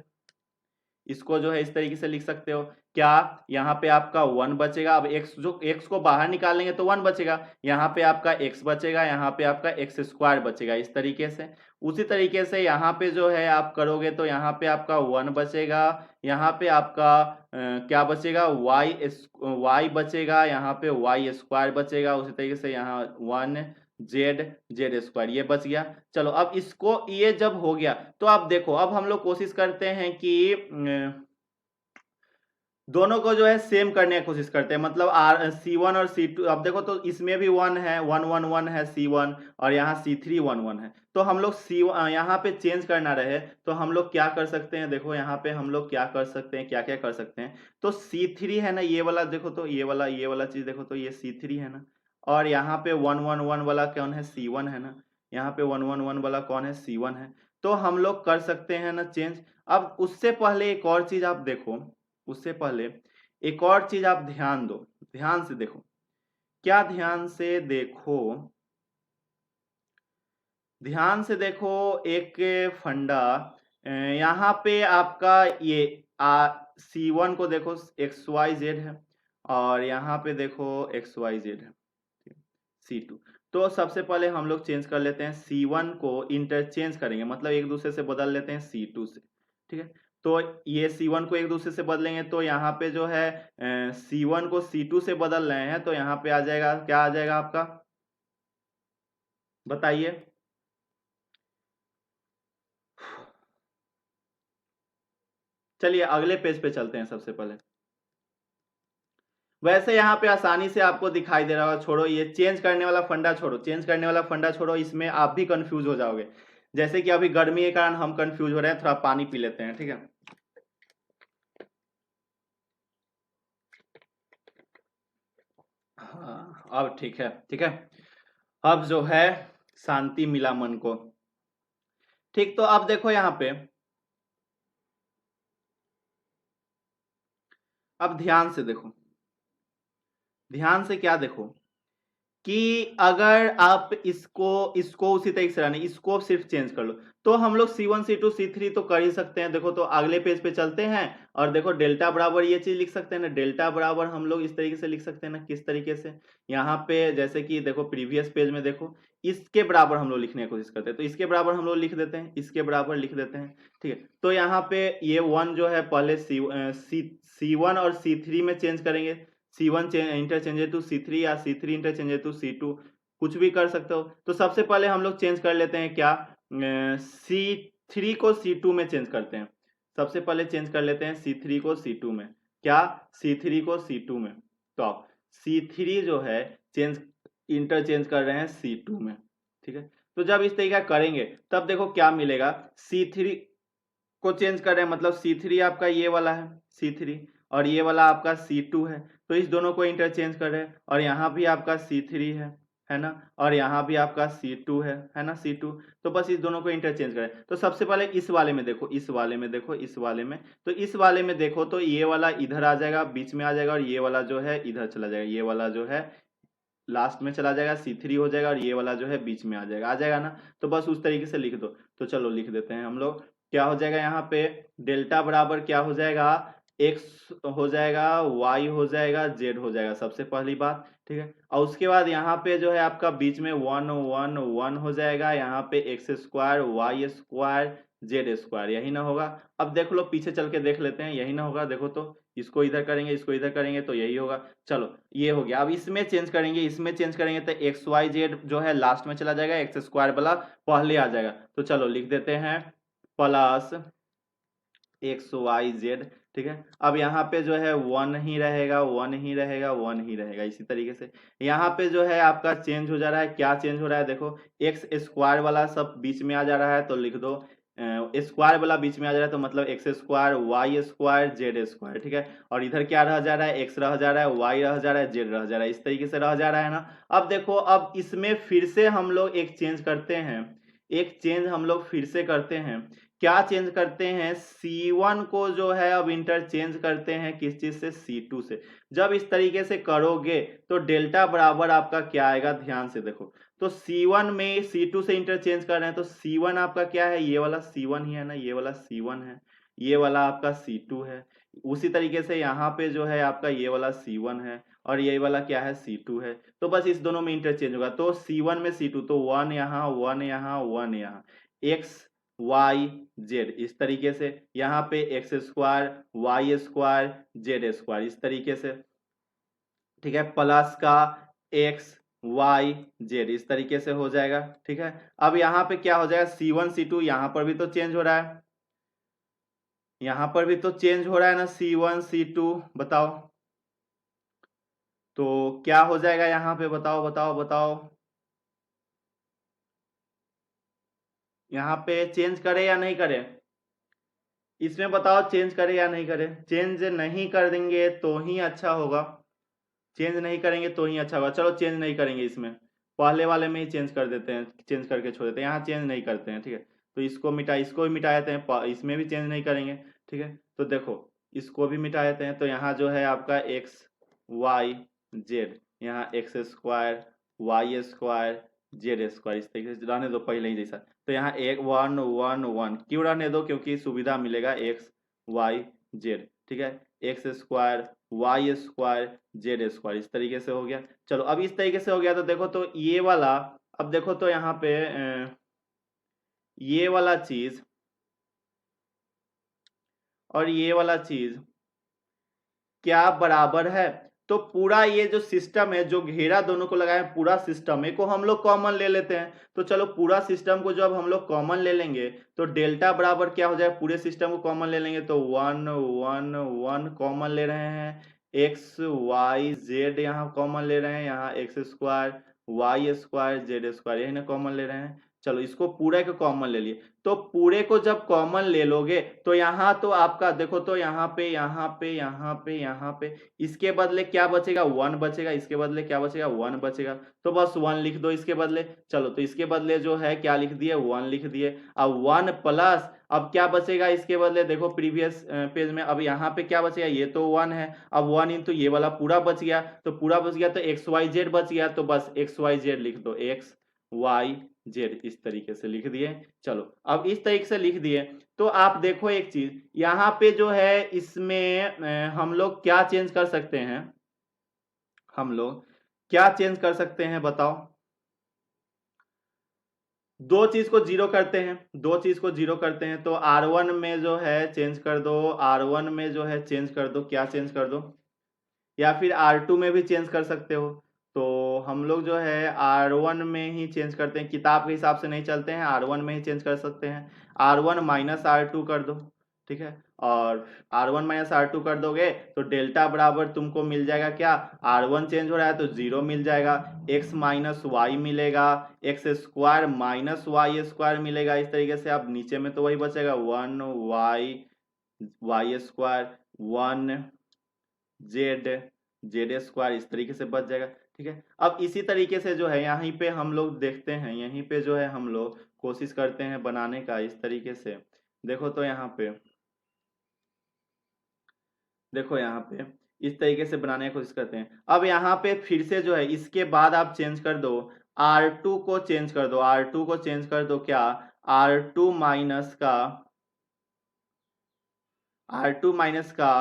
इसको जो है इस तरीके से लिख सकते हो। क्या, यहाँ पे आपका 1 बचेगा, अब x को बाहर निकालेंगे तो 1 बचेगा, यहाँ पे आपका x बचेगा, यहाँ पे आपका x² बचेगा, इस तरीके से। उसी तरीके से यहाँ पे जो है आप करोगे तो यहाँ पे आपका 1 बचेगा, यहाँ पे आपका क्या बचेगा, y बचेगा, यहाँ पे y² बचेगा, उसी तरीके से यहाँ 1 z² ये बच गया। चलो अब इसको, ये जब हो गया तो आप देखो, अब हम लोग कोशिश करते हैं कि दोनों को जो है सेम करने की कोशिश करते हैं, मतलब C1 और C2। अब देखो तो इसमें भी 1 है, 1 1 1 है C1, और यहाँ C3 1 1 है। तो हम लोग यहाँ पे चेंज करना रहे तो हम लोग क्या कर सकते हैं, देखो यहाँ पे हम लोग क्या कर सकते हैं, क्या क्या कर सकते हैं। तो C3 है ना, ये वाला देखो, तो ये वाला चीज देखो, तो ये C3 है ना, और यहाँ पे 1 1 1 वाला कौन है, C1 है ना, यहाँ पे 1 1 1 वाला कौन है, C1 है। तो हम लोग कर सकते हैं ना चेंज। अब उससे पहले एक और चीज आप देखो, उससे पहले एक और चीज आप ध्यान दो, ध्यान से देखो, क्या ध्यान से देखो, ध्यान से देखो, एक फंडा, यहाँ पे आपका ये C1 को देखो XYZ है, और यहाँ पे देखो XYZ है, C2। तो सबसे पहले हम लोग चेंज कर लेते हैं C1 को, इंटरचेंज करेंगे मतलब एक दूसरे से बदल लेते हैं C2 से, ठीक है। तो ये C1 को एक दूसरे से बदलेंगे तो यहाँ पे जो है C1 को C2 से बदल रहे हैं तो यहाँ पे आ जाएगा, क्या आ जाएगा आपका, बताइए। चलिए अगले पेज पे चलते हैं सबसे पहले। वैसे यहाँ पे आसानी से आपको दिखाई दे रहा होगा, छोड़ो ये चेंज करने वाला फंडा छोड़ो, चेंज करने वाला फंडा छोड़ो, इसमें आप भी कंफ्यूज हो जाओगे। जैसे कि अभी गर्मी के कारण हम कंफ्यूज हो रहे हैं, थोड़ा पानी पी लेते हैं, ठीक है। हाँ अब ठीक है, ठीक है। अब जो है शांति मिला मन को, ठीक। तो अब देखो यहाँ पे, अब ध्यान से देखो, ध्यान से क्या देखो कि अगर आप इसको इसको उसी तरीके से रहने, इसको सिर्फ चेंज कर लो तो हम लोग C1 C2 C3 तो कर ही सकते हैं। देखो तो अगले पेज पे चलते हैं और देखो डेल्टा बराबर ये चीज लिख सकते हैं ना, डेल्टा बराबर हम लोग इस तरीके से लिख सकते हैं ना, किस तरीके से, यहाँ पे जैसे कि देखो प्रीवियस पेज में देखो इसके बराबर हम लोग लिखने की कोशिश करते हैं तो इसके बराबर हम लोग लिख देते हैं, इसके बराबर लिख देते हैं, ठीक है। तो यहाँ पे ये 1 जो है पहले C1 और C3 में चेंज करेंगे, C1 इंटरचेंज टू C3 या C3 इंटरचेंज टू C2, कुछ भी कर सकते हो। तो सबसे पहले हम लोग चेंज कर लेते हैं क्या, C3 को C2 में चेंज करते हैं। सबसे पहले चेंज कर लेते हैं C3 को C2 में, क्या, C3 को C2 में। तो आप C3 जो है चेंज इंटरचेंज कर रहे हैं C2 में, ठीक है। तो जब इस तरीका करेंगे तब देखो क्या मिलेगा, C3 को चेंज कर रहे हैं मतलब C3 आपका ये वाला है C3 और ये वाला आपका C2 है, तो इस दोनों को इंटरचेंज कर रहे हैं और यहाँ भी आपका C3 है ना, और यहाँ भी आपका C2 है ना C2। तो बस इस दोनों को इंटरचेंज करें। तो सबसे पहले इस वाले में देखो, इस वाले में देखो, इस वाले में, तो इस वाले में देखो तो ये वाला इधर आ जाएगा, बीच में आ जाएगा, और ये वाला जो है इधर चला जाएगा, ये वाला जो है लास्ट में चला जाएगा, C3 हो जाएगा, और ये वाला जो है बीच में आ जाएगा ना। तो बस उस तरीके से लिख दो। तो चलो लिख देते हैं हम लोग, क्या हो जाएगा यहाँ पे, डेल्टा बराबर क्या हो जाएगा, x हो जाएगा, y हो जाएगा, z हो जाएगा, सबसे पहली बात, ठीक है। और उसके बाद यहाँ पे जो है आपका बीच में 1 1 1 हो जाएगा, यहाँ पे x square y square z square, यही ना होगा। अब देख लो पीछे चल के देख लेते हैं, यही ना होगा, देखो तो इसको इधर करेंगे, इसको इधर करेंगे तो यही होगा। चलो ये हो गया। अब इसमें चेंज करेंगे, इसमें चेंज करेंगे तो एक्स वाई जेड जो है लास्ट में चला जाएगा, एक्स स्क्वायर वाला पहले आ जाएगा। तो चलो लिख देते हैं प्लस एक्स वाई जेड, ठीक है। अब यहाँ पे जो है 1 ही रहेगा, 1 ही रहेगा, 1 ही रहेगा। इसी तरीके से यहाँ पे जो है आपका चेंज हो जा रहा है, क्या चेंज हो रहा है, देखो एक्स स्क्वायर वाला सब बीच में आ जा रहा है तो लिख दो स्क्वायर वाला बीच में आ जा रहा है तो मतलब x square y square z square, ठीक है। और इधर क्या रह जा रहा है, एक्स रह जा रहा है, वाई रह जा रहा है, जेड रह जा रहा है, इस तरीके से रह जा रहा है ना। अब देखो अब इसमें फिर से हम लोग एक चेंज करते हैं, एक चेंज हम लोग फिर से करते हैं। क्या चेंज करते हैं, C1 को जो है अब इंटरचेंज करते हैं किस चीज से, C2 से। जब इस तरीके से करोगे तो डेल्टा बराबर आपका क्या आएगा, ध्यान से देखो। तो C1 में C2 से इंटरचेंज कर रहे हैं तो C1 आपका क्या है, ये वाला C1 ही है ना, ये वाला C1 है, ये वाला आपका C2 है। उसी तरीके से यहाँ पे जो है आपका ये वाला C1 है और ये वाला क्या है, C2 है। तो बस इस दोनों में इंटरचेंज होगा तो C1 में C2, तो 1 यहाँ 1 यहाँ 1 यहाँ, एक्स वाई जेड, इस तरीके से यहाँ पे x square y square z square, इस तरीके से, ठीक है। प्लस का एक्स वाई जेड, इस तरीके से हो जाएगा, ठीक है। अब यहाँ पे क्या हो जाएगा, C1 C2, यहाँ पर भी तो चेंज हो रहा है, यहाँ पर भी तो चेंज हो रहा है ना, C1 C2, बताओ तो क्या हो जाएगा यहाँ पे, बताओ बताओ बताओ, यहाँ पे चेंज करे या नहीं करे, इसमें बताओ चेंज करे या नहीं करे। चेंज नहीं कर देंगे तो ही अच्छा होगा, चेंज नहीं करेंगे तो ही अच्छा होगा। चलो चेंज नहीं करेंगे, इसमें पहले वाले में ही चेंज कर देते हैं, चेंज करके छोड़ देते हैं, यहाँ चेंज नहीं करते हैं, ठीक है। तो इसको मिटा, इसको भी मिटा देते हैं, इसमें भी चेंज नहीं करेंगे, ठीक है। तो देखो इसको भी मिटा देते हैं तो यहाँ जो है आपका एक्स वाई जेड, यहाँ x square y square z square, इस तरीके से रहने दो पहले ही जैसा। तो यहाँ एक 1 1 1 क्यों रहने दो, क्योंकि सुविधा मिलेगा एक्स वाई जेड, ठीक है, x square y square z square, इस तरीके से हो गया। चलो अब इस तरीके से हो गया तो देखो तो ये वाला, अब देखो तो यहाँ पे ये वाला चीज और ये वाला चीज क्या बराबर है? तो पूरा ये जो सिस्टम है, जो घेरा दोनों को लगाए पूरा सिस्टम को हम लोग कॉमन ले लेते हैं। तो चलो पूरा सिस्टम को जब हम लोग कॉमन ले लेंगे तो डेल्टा बराबर क्या हो जाएगा, पूरे सिस्टम को कॉमन ले लेंगे तो 1 1 1 कॉमन ले रहे हैं, एक्स वाई जेड यहाँ कॉमन ले रहे हैं, यहाँ x square y square z square यही ना कॉमन ले रहे हैं। चलो इसको पूरे को कॉमन ले लिए, तो पूरे को जब कॉमन ले लोगे तो यहाँ तो आपका देखो तो यहाँ पे यहाँ पे यहाँ पे यहाँ पे इसके बदले क्या बचेगा, 1 बचेगा, इसके बदले क्या बचेगा, 1 बचेगा, तो बस 1 लिख दो इसके बदले। चलो तो इसके बदले जो है क्या लिख दिए, 1 लिख दिए। अब 1 प्लस अब क्या बचेगा इसके बदले, देखो प्रीवियस पेज में अब यहाँ पे क्या बचेगा, ये तो 1 है, अब 1 इंटू ये वाला पूरा बच गया, तो पूरा बच गया तो एक्स वाई जेड बच गया, तो बस एक्स वाई जेड लिख दो, एक्स वाई जेड इस तरीके से लिख दिए। चलो अब इस तरीके से लिख दिए तो आप देखो एक चीज यहाँ पे जो है इसमें हम लोग क्या चेंज कर सकते हैं, हम लोग क्या चेंज कर सकते हैं बताओ? दो चीज को जीरो करते हैं, दो चीज को जीरो करते हैं, तो R1 में जो है चेंज कर दो, R1 में जो है चेंज कर दो, क्या चेंज कर दो, या फिर R2 में भी चेंज कर सकते हो। तो हम लोग जो है R1 में ही चेंज करते हैं, किताब के हिसाब से नहीं चलते हैं, R1 में ही चेंज कर सकते हैं। R1 माइनस R2 कर दो, ठीक है, और R1 माइनस R2 कर दोगे तो डेल्टा बराबर तुमको मिल जाएगा क्या, R1 चेंज हो रहा है तो 0 मिल जाएगा, x माइनस वाई मिलेगा, x square minus Y square मिलेगा। इस तरीके से अब नीचे में तो वही बचेगा 1 y square 1 z z square इस तरीके से बच जाएगा, ठीक है। अब इसी तरीके से जो है यहीं पे हम लोग देखते हैं, यहीं पे जो है हम लोग कोशिश करते हैं बनाने का इस तरीके से। देखो तो यहाँ पे, देखो यहाँ पे इस तरीके से बनाने की कोशिश करते हैं। अब यहाँ पे फिर से जो है इसके बाद आप चेंज कर दो, R2 को चेंज कर दो, R2 को चेंज कर दो क्या, R2 माइनस का R2 माइनस का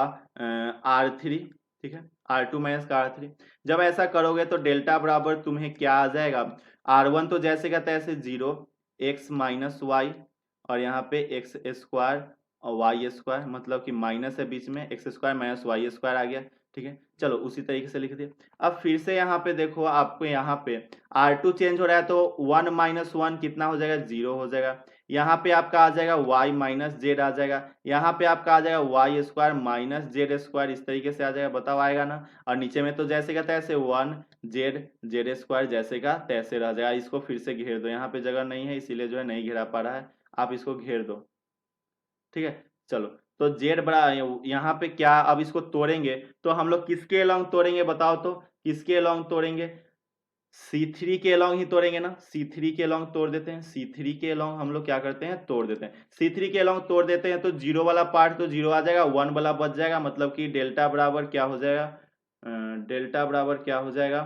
R3, ठीक है, R2 माइनस का R3। जब ऐसा करोगे तो डेल्टा बराबर तुम्हें क्या आ जाएगा, R1 तो जैसे का तैसे 0 एक्स माइनस वाई और यहाँ पे एक्स स्क्वायर और वाई स्क्वायर, मतलब कि माइनस है बीच में, X square minus Y square आ गया, ठीक है। चलो उसी तरीके से लिख दिया। अब फिर से यहाँ पे देखो आपको यहाँ पे R2 चेंज हो रहा है तो 1 माइनस 1 कितना हो जाएगा, 0 हो जाएगा। यहाँ पे आपका आ जाएगा y माइनस जेड आ जाएगा, यहाँ पे आपका आ जाएगा y square minus z square, इस तरीके से आ जाएगा, बताओ आएगा ना। और नीचे में तो जैसे का तैसे 1 जेड जेड स्क्वायर जैसे का तैसे रह जाएगा। इसको फिर से घेर दो, यहाँ पे जगह नहीं है इसीलिए जो है नहीं घेरा पा रहा है, आप इसको घेर दो, ठीक है। चलो तो जेड बड़ा यहाँ पे क्या, अब इसको तोड़ेंगे तो हम लोग किसके अलॉन्ग तोड़ेंगे बताओ तो, किसके अलॉन्ग तोड़ेंगे, C3 के अलॉन्ग ही तोड़ेंगे ना, C3 के अलॉन्ग तोड़ देते हैं, C3 के अलॉन्ग हम लोग क्या करते हैं तोड़ देते हैं, C3 के अलॉन्ग तोड़ देते हैं तो 0 वाला पार्ट तो 0 आ जाएगा, 1 वाला बच जाएगा, मतलब कि डेल्टा बराबर क्या हो जाएगा, डेल्टा बराबर क्या हो जाएगा,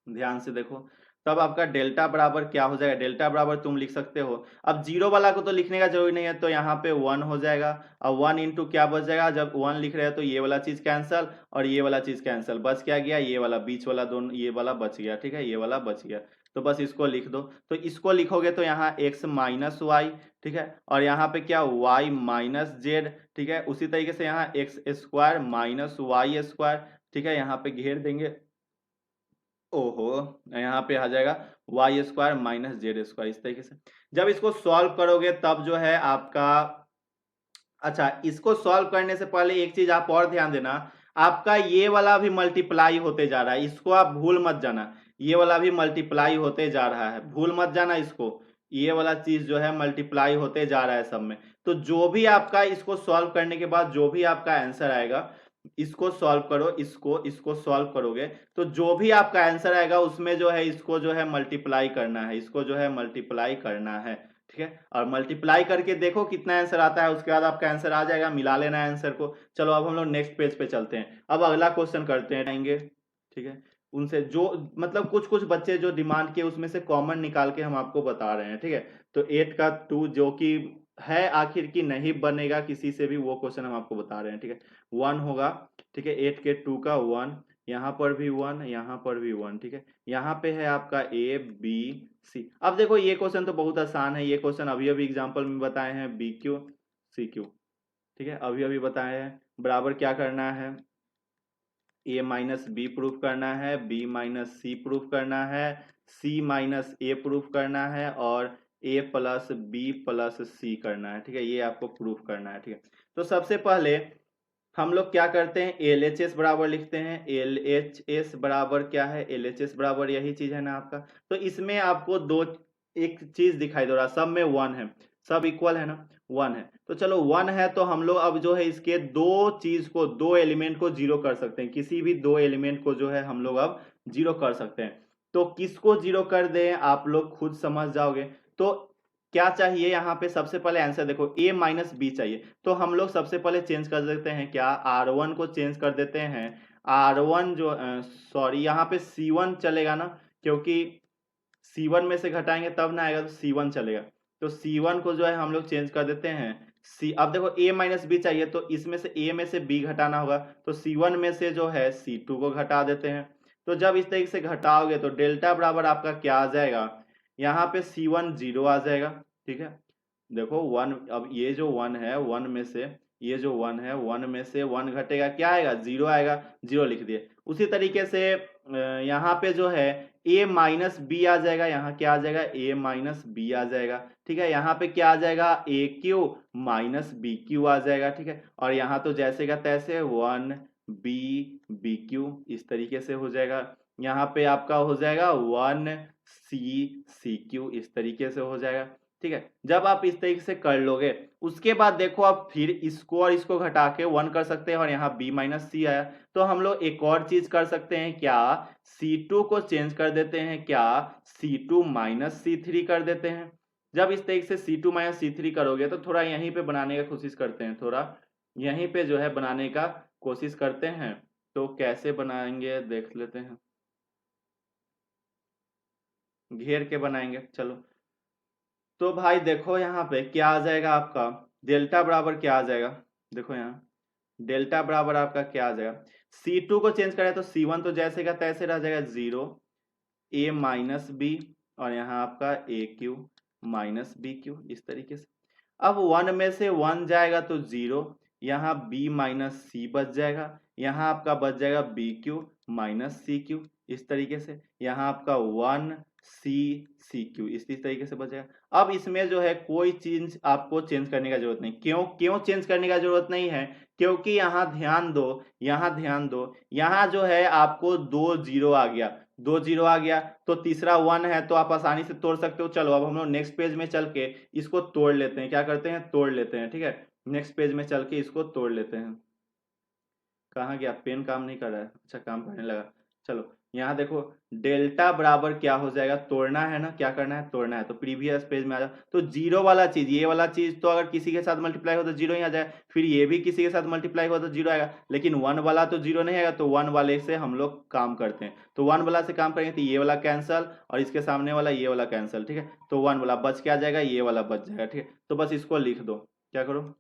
ध्यान से देखो, तब आपका डेल्टा बराबर क्या हो जाएगा, डेल्टा बराबर तुम लिख सकते हो, अब 0 वाला को तो लिखने का जरूरी नहीं है तो यहाँ पे 1 हो जाएगा, अब 1 इंटू क्या बच जाएगा, जब 1 लिख रहे हैं तो ये वाला चीज कैंसल और ये वाला चीज कैंसल, बच क्या गया, ये वाला बीच वाला दोनों ये वाला बच गया, ठीक है, ये वाला बच गया। तो बस इसको लिख दो, तो इसको लिखोगे तो यहाँ x माइनस वाई, ठीक है, और यहाँ पे क्या y माइनस जेड, ठीक है, उसी तरीके से यहाँ x square minus Y square, ठीक है, यहाँ पे घेर देंगे, ओहो यहाँ पे आ जाएगा y square minus z square, इस तरीके से जब इसको सॉल्व करोगे तब जो है आपका, अच्छा इसको सॉल्व करने से पहले एक चीज आप और ध्यान देना, आपका ये वाला भी मल्टीप्लाई होते जा रहा है, इसको आप भूल मत जाना, ये वाला भी मल्टीप्लाई होते जा रहा है, भूल मत जाना इसको, ये वाला चीज जो है मल्टीप्लाई होते जा रहा है सब में। तो जो भी आपका इसको सॉल्व करने के बाद जो भी आपका आंसर आएगा इसको सॉल्व करो, इसको सॉल्व करोगे तो जो भी आपका आंसर आएगा उसमें जो है इसको जो है मल्टीप्लाई करना है, इसको जो है मल्टीप्लाई करना है, ठीक है, और मल्टीप्लाई करके देखो कितना आंसर आता है, उसके बाद आपका आंसर आ जाएगा, मिला लेना है आंसर को। चलो अब हम लोग नेक्स्ट पेज पे चलते हैं, अब अगला क्वेश्चन करते हैं आएंगे, ठीक है, उनसे जो मतलब कुछ कुछ बच्चे जो डिमांड किए उसमें से कॉमन निकाल के हम आपको बता रहे हैं, ठीक है। तो 8 का 2 जो कि है आखिर की नहीं बनेगा किसी से भी, वो क्वेश्चन हम आपको बता रहे हैं, ठीक है। 1 होगा, ठीक है, 8 के 2 का 1, यहाँ पर भी 1, यहाँ पर भी 1, ठीक है। यहाँ पे है आपका ए बी सी। अब देखो ये क्वेश्चन तो बहुत आसान है, ये क्वेश्चन अभी अभी एग्जाम्पल में बताए हैं, बी क्यू सी क्यू, ठीक है, अभी अभी बताए हैं। बराबर क्या करना है, ए माइनस बी प्रूफ करना है, बी माइनस सी प्रूफ करना है, सी माइनस ए प्रूफ करना है, और ए प्लस बी प्लस सी करना है, ठीक है, ये आपको प्रूफ करना है, ठीक है। तो सबसे पहले हम लोग क्या करते हैं, एल एच एस बराबर लिखते हैं। एल एच एस बराबर क्या है, एल एच एस बराबर यही चीज है ना आपका। तो इसमें आपको दो एक चीज दिखाई दे रहा, सब में 1 है, सब इक्वल है ना, 1 है। तो चलो 1 है तो हम लोग अब जो है इसके दो एलिमेंट को जीरो कर सकते हैं, किसी भी दो एलिमेंट को जो है हम लोग अब जीरो कर सकते हैं। तो किसको जीरो कर दें आप लोग खुद समझ जाओगे। तो क्या चाहिए यहाँ पे, सबसे पहले आंसर देखो, a माइनस बी चाहिए। तो हम लोग सबसे पहले चेंज कर देते हैं, क्या r1 को चेंज कर देते हैं। r1 जो सॉरी यहाँ पे c1 चलेगा ना, क्योंकि c1 में से घटाएंगे तब ना आएगा, तो c1 चलेगा। तो c1 को जो है हम लोग चेंज कर देते हैं c। अब देखो a माइनस बी चाहिए, तो इसमें से a में से b घटाना होगा, तो c1 में से जो है c2 को घटा देते हैं। तो जब इस तरीके से घटाओगे तो डेल्टा बराबर आपका क्या आ जाएगा, यहाँ पे c1 0 आ जाएगा, ठीक है। देखो 1, अब ये जो 1 है, 1 में से ये जो 1 है, 1 में से 1 घटेगा, क्या आएगा, 0 आएगा, 0 लिख दिए। उसी तरीके से यहाँ पे जो है a माइनस बी आ जाएगा, यहाँ क्या आ जाएगा, a माइनस बी आ जाएगा, ठीक है। यहाँ पे क्या आ जाएगा, ए क्यू माइनस बी क्यू आ जाएगा, ठीक है। और यहाँ तो जैसे का तैसे 1 बी बी क्यू इस तरीके से हो जाएगा। यहाँ पे आपका हो जाएगा 1 सी सी क्यू इस तरीके से हो जाएगा, ठीक है। जब आप इस तरीके से कर लोगे, उसके बाद देखो आप फिर इसको और इसको घटा के 1 कर सकते हैं, और यहाँ b माइनस सी आया। तो हम लोग एक और चीज कर सकते हैं, क्या c2 को चेंज कर देते हैं, क्या c2 माइनस c3 कर देते हैं। जब इस तरीके से c2 माइनस c3 करोगे तो थोड़ा यहीं पे बनाने का कोशिश करते हैं, थोड़ा यहीं पे जो है बनाने का कोशिश करते हैं। तो कैसे बनाएंगे देख लेते हैं, घेर के बनाएंगे, चलो। तो भाई देखो यहाँ पे क्या आ जाएगा आपका, डेल्टा बराबर क्या आ जाएगा, देखो यहाँ डेल्टा बराबर आपका क्या आ जाएगा, C2 को चेंज करें तो C1 तो जैसे का तैसे रह जाएगा 0, a माइनस बी, और यहाँ आपका ए क्यू माइनस बी क्यू इस तरीके से। अब 1 में से 1 जाएगा तो 0, यहाँ b माइनस सी बच जाएगा, यहाँ आपका बच जाएगा b q minus c q इस तरीके से, यहाँ आपका 1 सी सी क्यू इस तरीके से बच जाएगा। अब इसमें जो है कोई चीज आपको चेंज करने का जरूरत नहीं, क्यों क्यों चेंज करने का जरूरत नहीं है, क्योंकि यहाँ ध्यान दो, यहाँ ध्यान दो, यहाँ जो है आपको 2 0 आ गया, 2 0 आ गया, तो तीसरा 1 है, तो आप आसानी से तोड़ सकते हो। चलो अब हम लोग नेक्स्ट पेज में चल के इसको तोड़ लेते हैं, क्या करते हैं, तोड़ लेते हैं, ठीक है। नेक्स्ट पेज में चल के इसको तोड़ लेते हैं। कहाँ गया पेन, काम नहीं कर रहा है, अच्छा काम करने लगा। चलो यहाँ देखो, डेल्टा बराबर क्या हो जाएगा, तोड़ना है ना, क्या करना है, तोड़ना है। तो प्रीवियस पेज में आ जाओ, तो जीरो वाला चीज, ये वाला चीज तो अगर किसी के साथ मल्टीप्लाई हो तो जीरो ही आ जाए, फिर ये भी किसी के साथ मल्टीप्लाई हो तो जीरो आएगा, लेकिन 1 वाला तो जीरो नहीं आएगा। तो 1 वाले से हम लोग काम करते हैं, तो 1 वाला से काम करेंगे तो ये वाला कैंसल, और इसके सामने वाला ये वाला कैंसल, ठीक है। तो 1 वाला बच के आ जाएगा, ये वाला बच जाएगा, ठीक है। तो बस इसको लिख दो, क्या करो,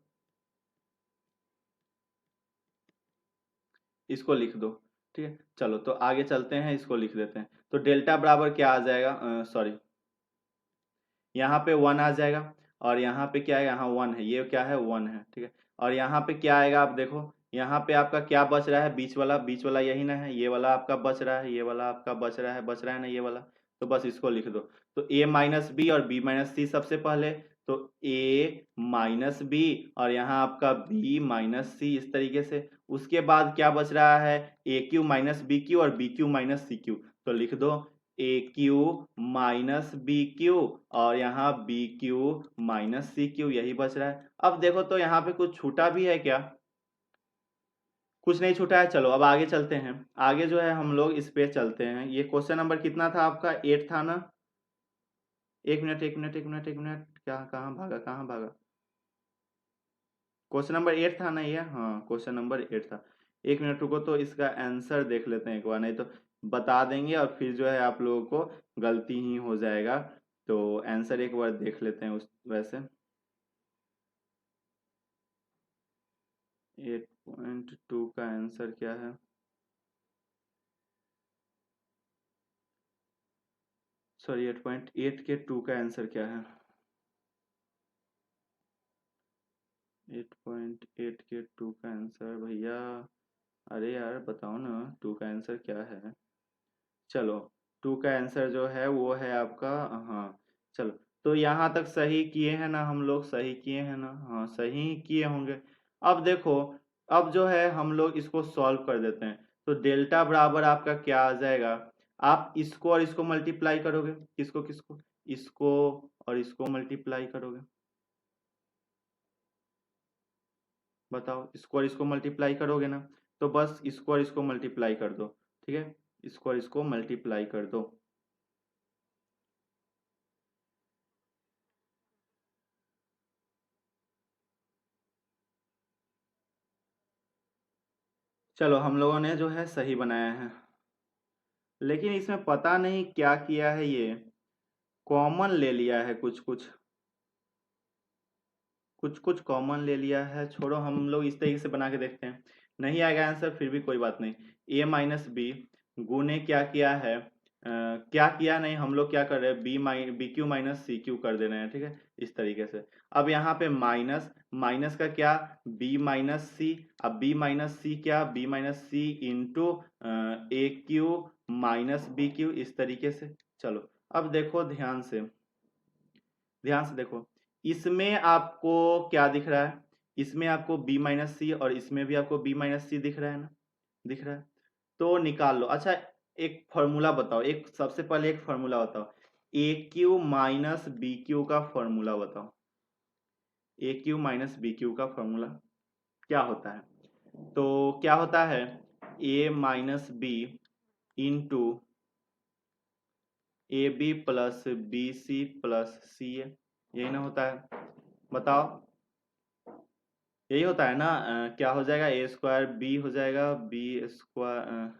इसको लिख दो, ठीक है। चलो तो आगे चलते हैं, इसको लिख देते हैं। तो डेल्टा बराबर क्या आ जाएगा, सॉरी यहाँ पे 1 आ जाएगा, और यहाँ पे क्या है, यहाँ 1 है, ये क्या है 1 है, ठीक है। और यहाँ पे क्या आएगा, आप देखो यहाँ पे आपका क्या बच रहा है, बीच वाला यही ना है, ये वाला आपका बच रहा है, ये वाला आपका बच रहा है ना ये वाला। तो बस इसको लिख दो। तो a माइनस बी और b माइनस सी सबसे पहले, तो a माइनस बी और यहाँ आपका b माइनस सी इस तरीके से। उसके बाद क्या बच रहा है, ए क्यू माइनस बी क्यू और b q minus c q. तो लिख दो a Q minus B q, और यहाँ b q minus c q, यही बच रहा है। अब देखो तो यहाँ पे कुछ छूटा भी है क्या, कुछ नहीं छूटा है। चलो अब आगे चलते हैं, आगे जो है हम लोग इस पे चलते हैं। ये क्वेश्चन नंबर कितना था आपका, 8 था ना। एक मिनट एक मिनट एक मिनट एक मिनट, क्या कहाँ भागा कहाँ भागा, क्वेश्चन नंबर 8 था ना ये, हाँ क्वेश्चन नंबर 8 था। एक मिनट रुको, तो इसका आंसर देख लेते हैं एक बार, नहीं तो बता देंगे और फिर जो है आप लोगों को गलती ही हो जाएगा। तो आंसर एक बार देख लेते हैं उस वैसे। 8.2 का आंसर क्या है? सॉरी, 8.8 के 2 का आंसर क्या है? 8.8 के 2 का आंसर भैया, अरे यार बताओ ना, 2 का आंसर क्या है? चलो, 2 का आंसर जो है वो है आपका, हाँ चलो, तो यहाँ तक सही किए हैं ना हम लोग, सही किए हैं ना? हाँ सही ही किए होंगे। अब देखो, अब जो है हम लोग इसको सॉल्व कर देते हैं। तो डेल्टा बराबर आपका क्या आ जाएगा? आप इसको और इसको मल्टीप्लाई करोगे, किसको किसको, इसको और इसको मल्टीप्लाई करोगे, बताओ, इसको और इसको मल्टीप्लाई करोगे ना? तो बस इसको और इसको मल्टीप्लाई कर दो, ठीक है, इसको और इसको मल्टीप्लाई कर दो। चलो, हम लोगों ने जो है सही बनाया है, लेकिन इसमें पता नहीं क्या किया है, ये कॉमन ले लिया है, कुछ कुछ कुछ कुछ कॉमन ले लिया है। छोड़ो, हम लोग इस तरीके से बना के देखते हैं, नहीं आएगा आंसर फिर भी कोई बात नहीं। ए माइनस बी गुने क्या किया है, क्या किया नहीं, हम लोग क्या कर रहे हैं, b q minus c q कर दे रहे हैं, ठीक है, इस तरीके से। अब यहाँ पे माइनस, माइनस का क्या, बी माइनस सी, अब बी माइनस सी क्या, बी माइनस सी इंटू ए क्यू माइनस बी क्यू, इस तरीके से। चलो, अब देखो ध्यान से, ध्यान से देखो, इसमें आपको क्या दिख रहा है, इसमें आपको b माइनस सी और इसमें भी आपको b माइनस सी दिख रहा है ना, दिख रहा है, तो निकाल लो। अच्छा, एक फॉर्मूला बताओ, एक सबसे पहले एक फॉर्मूला बताओ, A Q minus B cube का फॉर्मूला बताओ, A Q minus B cube का फॉर्मूला क्या होता है? तो क्या होता है, A minus B into A B plus B C plus C A, यही ना होता है, बताओ, यही होता है ना? क्या हो जाएगा, ए स्क्वायर बी हो जाएगा, बी स्क्वायर,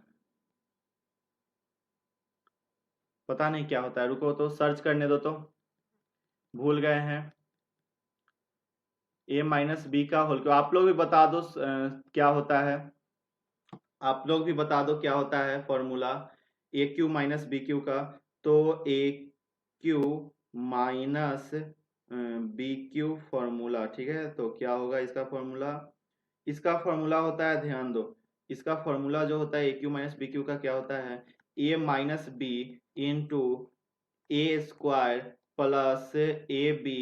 पता नहीं क्या होता है, रुको तो सर्च करने दो तो, भूल गए हैं। ए माइनस बी का होल क्यों, आप लोग भी बता दो क्या होता है, आप लोग भी बता दो क्या होता है formula A Q minus B cube का। तो A Q minus B cube formula, ठीक है, तो क्या होगा इसका फॉर्मूला, इसका फॉर्मूला होता है, ध्यान दो, इसका फॉर्मूला जो होता है ए क्यू माइनस बी क्यू का क्या होता है, A minus B into A square plus A B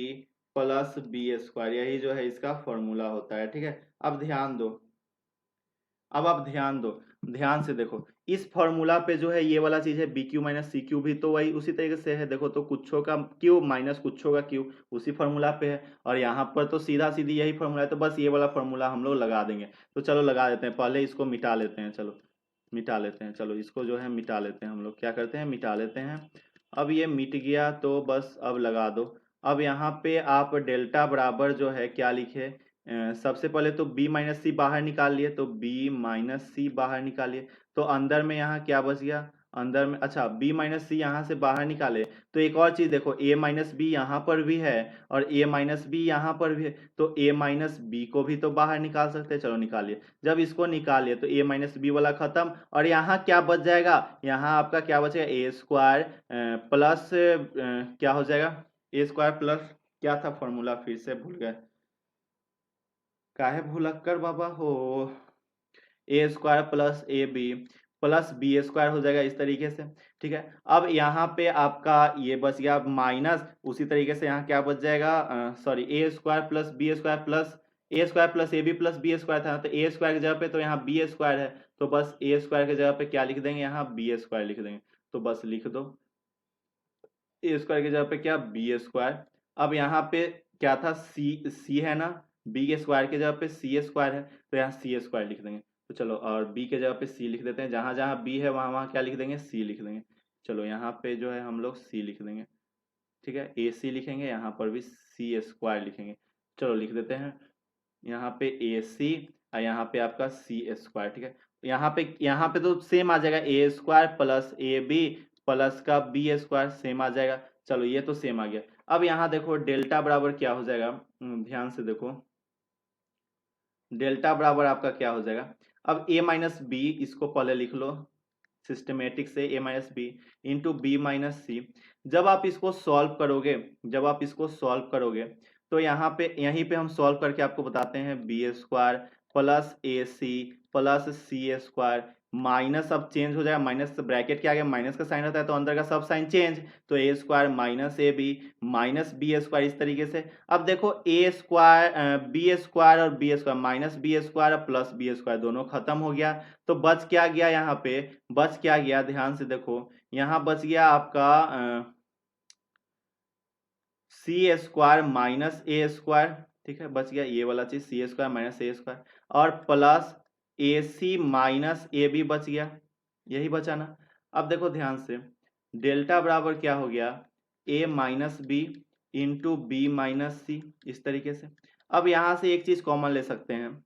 plus B square, यही जो है इसका फॉर्मूला होता है, ठीक है। अब ध्यान दो, अब आप ध्यान दो, ध्यान से देखो, इस फॉर्मूला पे जो है ये वाला चीज है b q minus c q, भी तो वही उसी तरीके से है, देखो तो कुछों का क्यू माइनस कुछों का क्यू उसी फॉर्मूला पे है, और यहाँ पर तो सीधा सीधी यही फॉर्मूला है, तो बस ये वाला फॉर्मूला हम लोग लगा देंगे। तो चलो लगा देते हैं, पहले इसको मिटा लेते हैं, चलो मिटा लेते हैं, चलो इसको जो है मिटा लेते हैं, हम लोग क्या करते हैं, मिटा लेते हैं। अब ये मिट गया तो बस अब लगा दो। अब यहाँ पे आप डेल्टा बराबर जो है क्या लिखे, सबसे पहले तो b माइनस सी बाहर निकाल लिए, तो b माइनस सी बाहर निकालिए, तो अंदर में यहाँ क्या बच गया, अंदर में, अच्छा b माइनस सी यहाँ से बाहर निकाले, तो एक और चीज देखो, a माइनस बी यहाँ पर भी है और a माइनस बी यहाँ पर भी है, तो a माइनस बी को भी तो बाहर निकाल सकते हैं, चलो निकालिए। जब इसको निकालिए तो a माइनस बी वाला खत्म, और यहाँ क्या बच जाएगा, यहाँ आपका क्या बचेगा, ए स्क्वायर प्लस क्या हो जाएगा, ए स्क्वायर प्लस, क्या था फॉर्मूला, फिर से भूल गए, काहे भुलक्कर बाबा हो, A square plus A B plus B square हो जाएगा, इस तरीके से, ठीक है। अब यहाँ पे आपका ये बच गया माइनस, उसी तरीके से यहाँ क्या बच जाएगा, sorry, a square plus B square plus a square plus A B plus B square था, तो ए स्क्वायर की जगह पे तो यहाँ बी स्क्वायर है, तो बस ए स्क्वायर की जगह पे क्या लिख देंगे, यहाँ बी स्क्वायर लिख देंगे, तो बस लिख दो ए स्क्वायर की जगह पे क्या, बी स्क्वायर। अब यहाँ पे क्या था, सी है ना, बी के स्क्वायर की जगह पे सी स्क्वायर है, तो यहाँ सी स्क्वायर लिख देंगे। तो चलो, और बी के जगह पे सी लिख देते हैं, जहां जहां बी है वहां वहां क्या लिख देंगे, सी लिख देंगे। चलो यहाँ पे जो है हम लोग सी लिख देंगे, ठीक है, ए सी लिखेंगे, यहाँ पर भी सी स्क्वायर लिखेंगे। चलो लिख देते हैं, यहाँ पे ए सी और यहाँ पे आपका सी स्क्वायर, ठीक है। यहाँ पे तो सेम आ जाएगा, A square plus A B plus का बी स्क्वायर सेम आ जाएगा। चलो ये तो सेम आ गया। अब यहाँ देखो डेल्टा बराबर क्या हो जाएगा, ध्यान से देखो, डेल्टा बराबर आपका क्या हो जाएगा, अब a माइनस बी, इसको पहले लिख लो सिस्टमेटिक से, a minus B into B minus C. जब आप इसको सॉल्व करोगे तो यहाँ पे यहीं पे हम सॉल्व करके आपको बताते हैं, B square plus a C plus C square minus, अब चेंज हो जाएगा, माइनस ब्रैकेट के आगे माइनस का साइन रहता है तो अंदर का सब साइन चेंज, तो A square minus A B minus B square, इस तरीके से। अब देखो ए स्क्वायर बी स्क्वायर और B square minus B square और प्लस बी स्क्वायर दोनों खत्म हो गया, तो बच क्या गया, यहाँ पे बच क्या गया, ध्यान से देखो, यहाँ बच गया आपका c square minus a square, ठीक है, बच गया ये वाला चीज, c square minus a square, और plus a c minus A b बच गया, यही बचा ना। अब देखो ध्यान से, डेल्टा बराबर क्या हो गया, A minus B into B minus C, इस तरीके से। अब यहां से एक चीज कॉमन ले सकते हैं,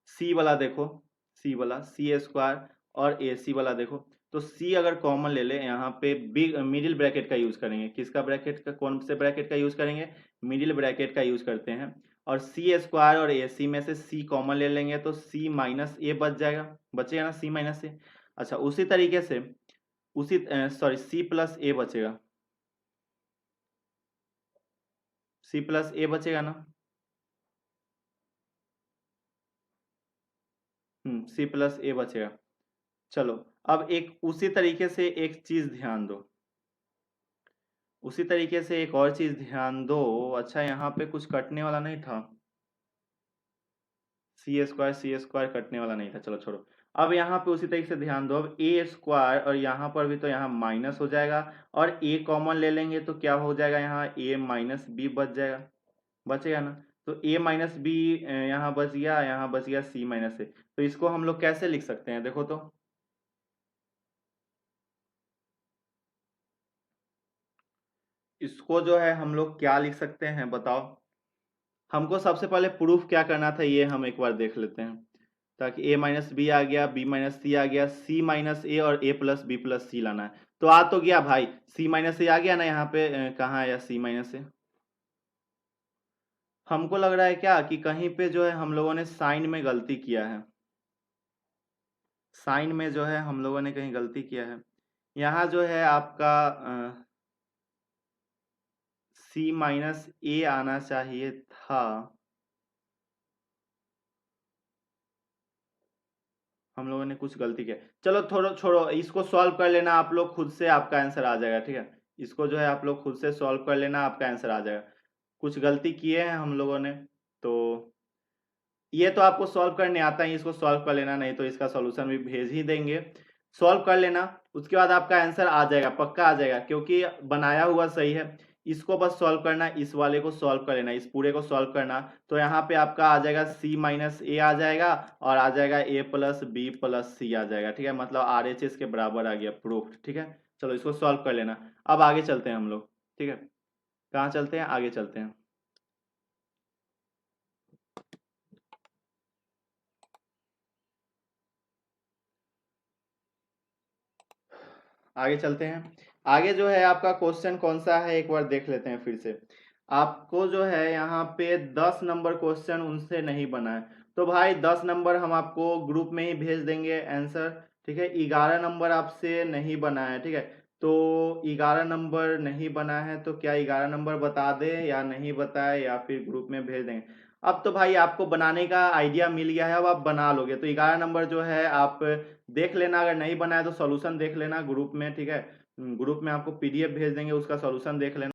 सी वाला देखो, सी वाला सी स्क्वायर और ए सी वाला देखो, तो सी अगर कॉमन ले ले, यहाँ पे बिग मिडिल ब्रैकेट का यूज करेंगे, किसका ब्रैकेट का, कौन से ब्रैकेट का यूज करेंगे, मिडिल ब्रैकेट का यूज करते हैं, और सी स्क्वायर और ए सी में से सी कॉमन ले लेंगे तो सी माइनस ए बच जाएगा, बचेगा ना सी माइनस ए। अच्छा उसी तरीके से उसी सॉरी सी प्लस ए बचेगा, सी प्लस ए बचेगा ना, सी प्लस ए बचेगा। चलो अब एक उसी तरीके से एक चीज ध्यान दो, उसी तरीके से एक और चीज ध्यान दो। अच्छा यहाँ पे कुछ कटने वाला नहीं था, सी स्क्वायर कटने वाला नहीं था, चलो छोड़ो। अब यहाँ पे उसी तरीके से ध्यान दो, अब ए स्क्वायर और यहाँ पर भी तो यहाँ माइनस हो जाएगा, और ए कॉमन ले लेंगे तो क्या हो जाएगा, यहाँ ए माइनस बी बच जाएगा, बचेगा ना। तो ए माइनस बी यहाँ बच गया, यहाँ बच गया सी माइनस ए, तो इसको हम लोग कैसे लिख सकते हैं, देखो तो, इसको जो है हम लोग क्या लिख सकते हैं बताओ। हमको सबसे पहले प्रूफ क्या करना था ये हम एक बार देख लेते हैं, ताकि a माइनस बी आ गया, b माइनस सी आ गया, c माइनस ए और a प्लस बी प्लस सी लाना है, तो आ तो गया भाई, c माइनस ए आ गया ना, यहाँ पे कहाँ आया c माइनस ए। हमको लग रहा है क्या कि कहीं पे जो है हम लोगों ने साइन में गलती किया है, साइन में जो है हम लोगों ने कहीं गलती किया है, यहाँ जो है आपका c माइनस ए आना चाहिए था, हम लोगों ने कुछ गलती किया। चलो थोड़ा छोड़ो, इसको सॉल्व कर लेना आप लोग खुद से, आपका आंसर आ जाएगा, ठीक है, इसको जो है आप लोग खुद से सॉल्व कर लेना, आपका आंसर आ जाएगा। कुछ गलती किए हैं हम लोगों ने, तो ये तो आपको सॉल्व करने आता है, इसको सॉल्व कर लेना, नहीं तो इसका सॉल्यूशन भी भेज ही देंगे, सॉल्व कर लेना, उसके बाद आपका आंसर आ जाएगा, पक्का आ जाएगा, क्योंकि बनाया हुआ सही है। इसको बस सॉल्व करना, इस वाले को सॉल्व कर लेना, इस पूरे को सॉल्व करना, तो यहाँ पे आपका आ जाएगा सी माइनस ए आ जाएगा, और आ जाएगा ए प्लस बी प्लस सी आ जाएगा, ठीक है, मतलब आर एच एस के बराबर आ गया, प्रूफ, ठीक है। चलो इसको सॉल्व कर लेना, अब आगे चलते हैं हम लोग, ठीक है, कहाँ चलते हैं, आगे चलते हैं, आगे चलते हैं। आगे जो है आपका क्वेश्चन कौन सा है एक बार देख लेते हैं फिर से। आपको जो है यहाँ पे 10 नंबर क्वेश्चन उनसे नहीं बना है, तो भाई 10 नंबर हम आपको ग्रुप में ही भेज देंगे आंसर, ठीक है। 11 नंबर आपसे नहीं बना है, ठीक है, तो 11 नंबर नहीं बना है, तो क्या 11 नंबर बता दे या नहीं बताए, या फिर ग्रुप में भेज देंगे। अब तो भाई आपको बनाने का आइडिया मिल गया है, अब आप बना लोगे, तो 11 नंबर जो है आप देख लेना, अगर नहीं बनाया तो सॉल्यूशन देख लेना ग्रुप में, ठीक है, ग्रुप में आपको पीडीएफ भेज देंगे, उसका सॉल्यूशन देख लेना।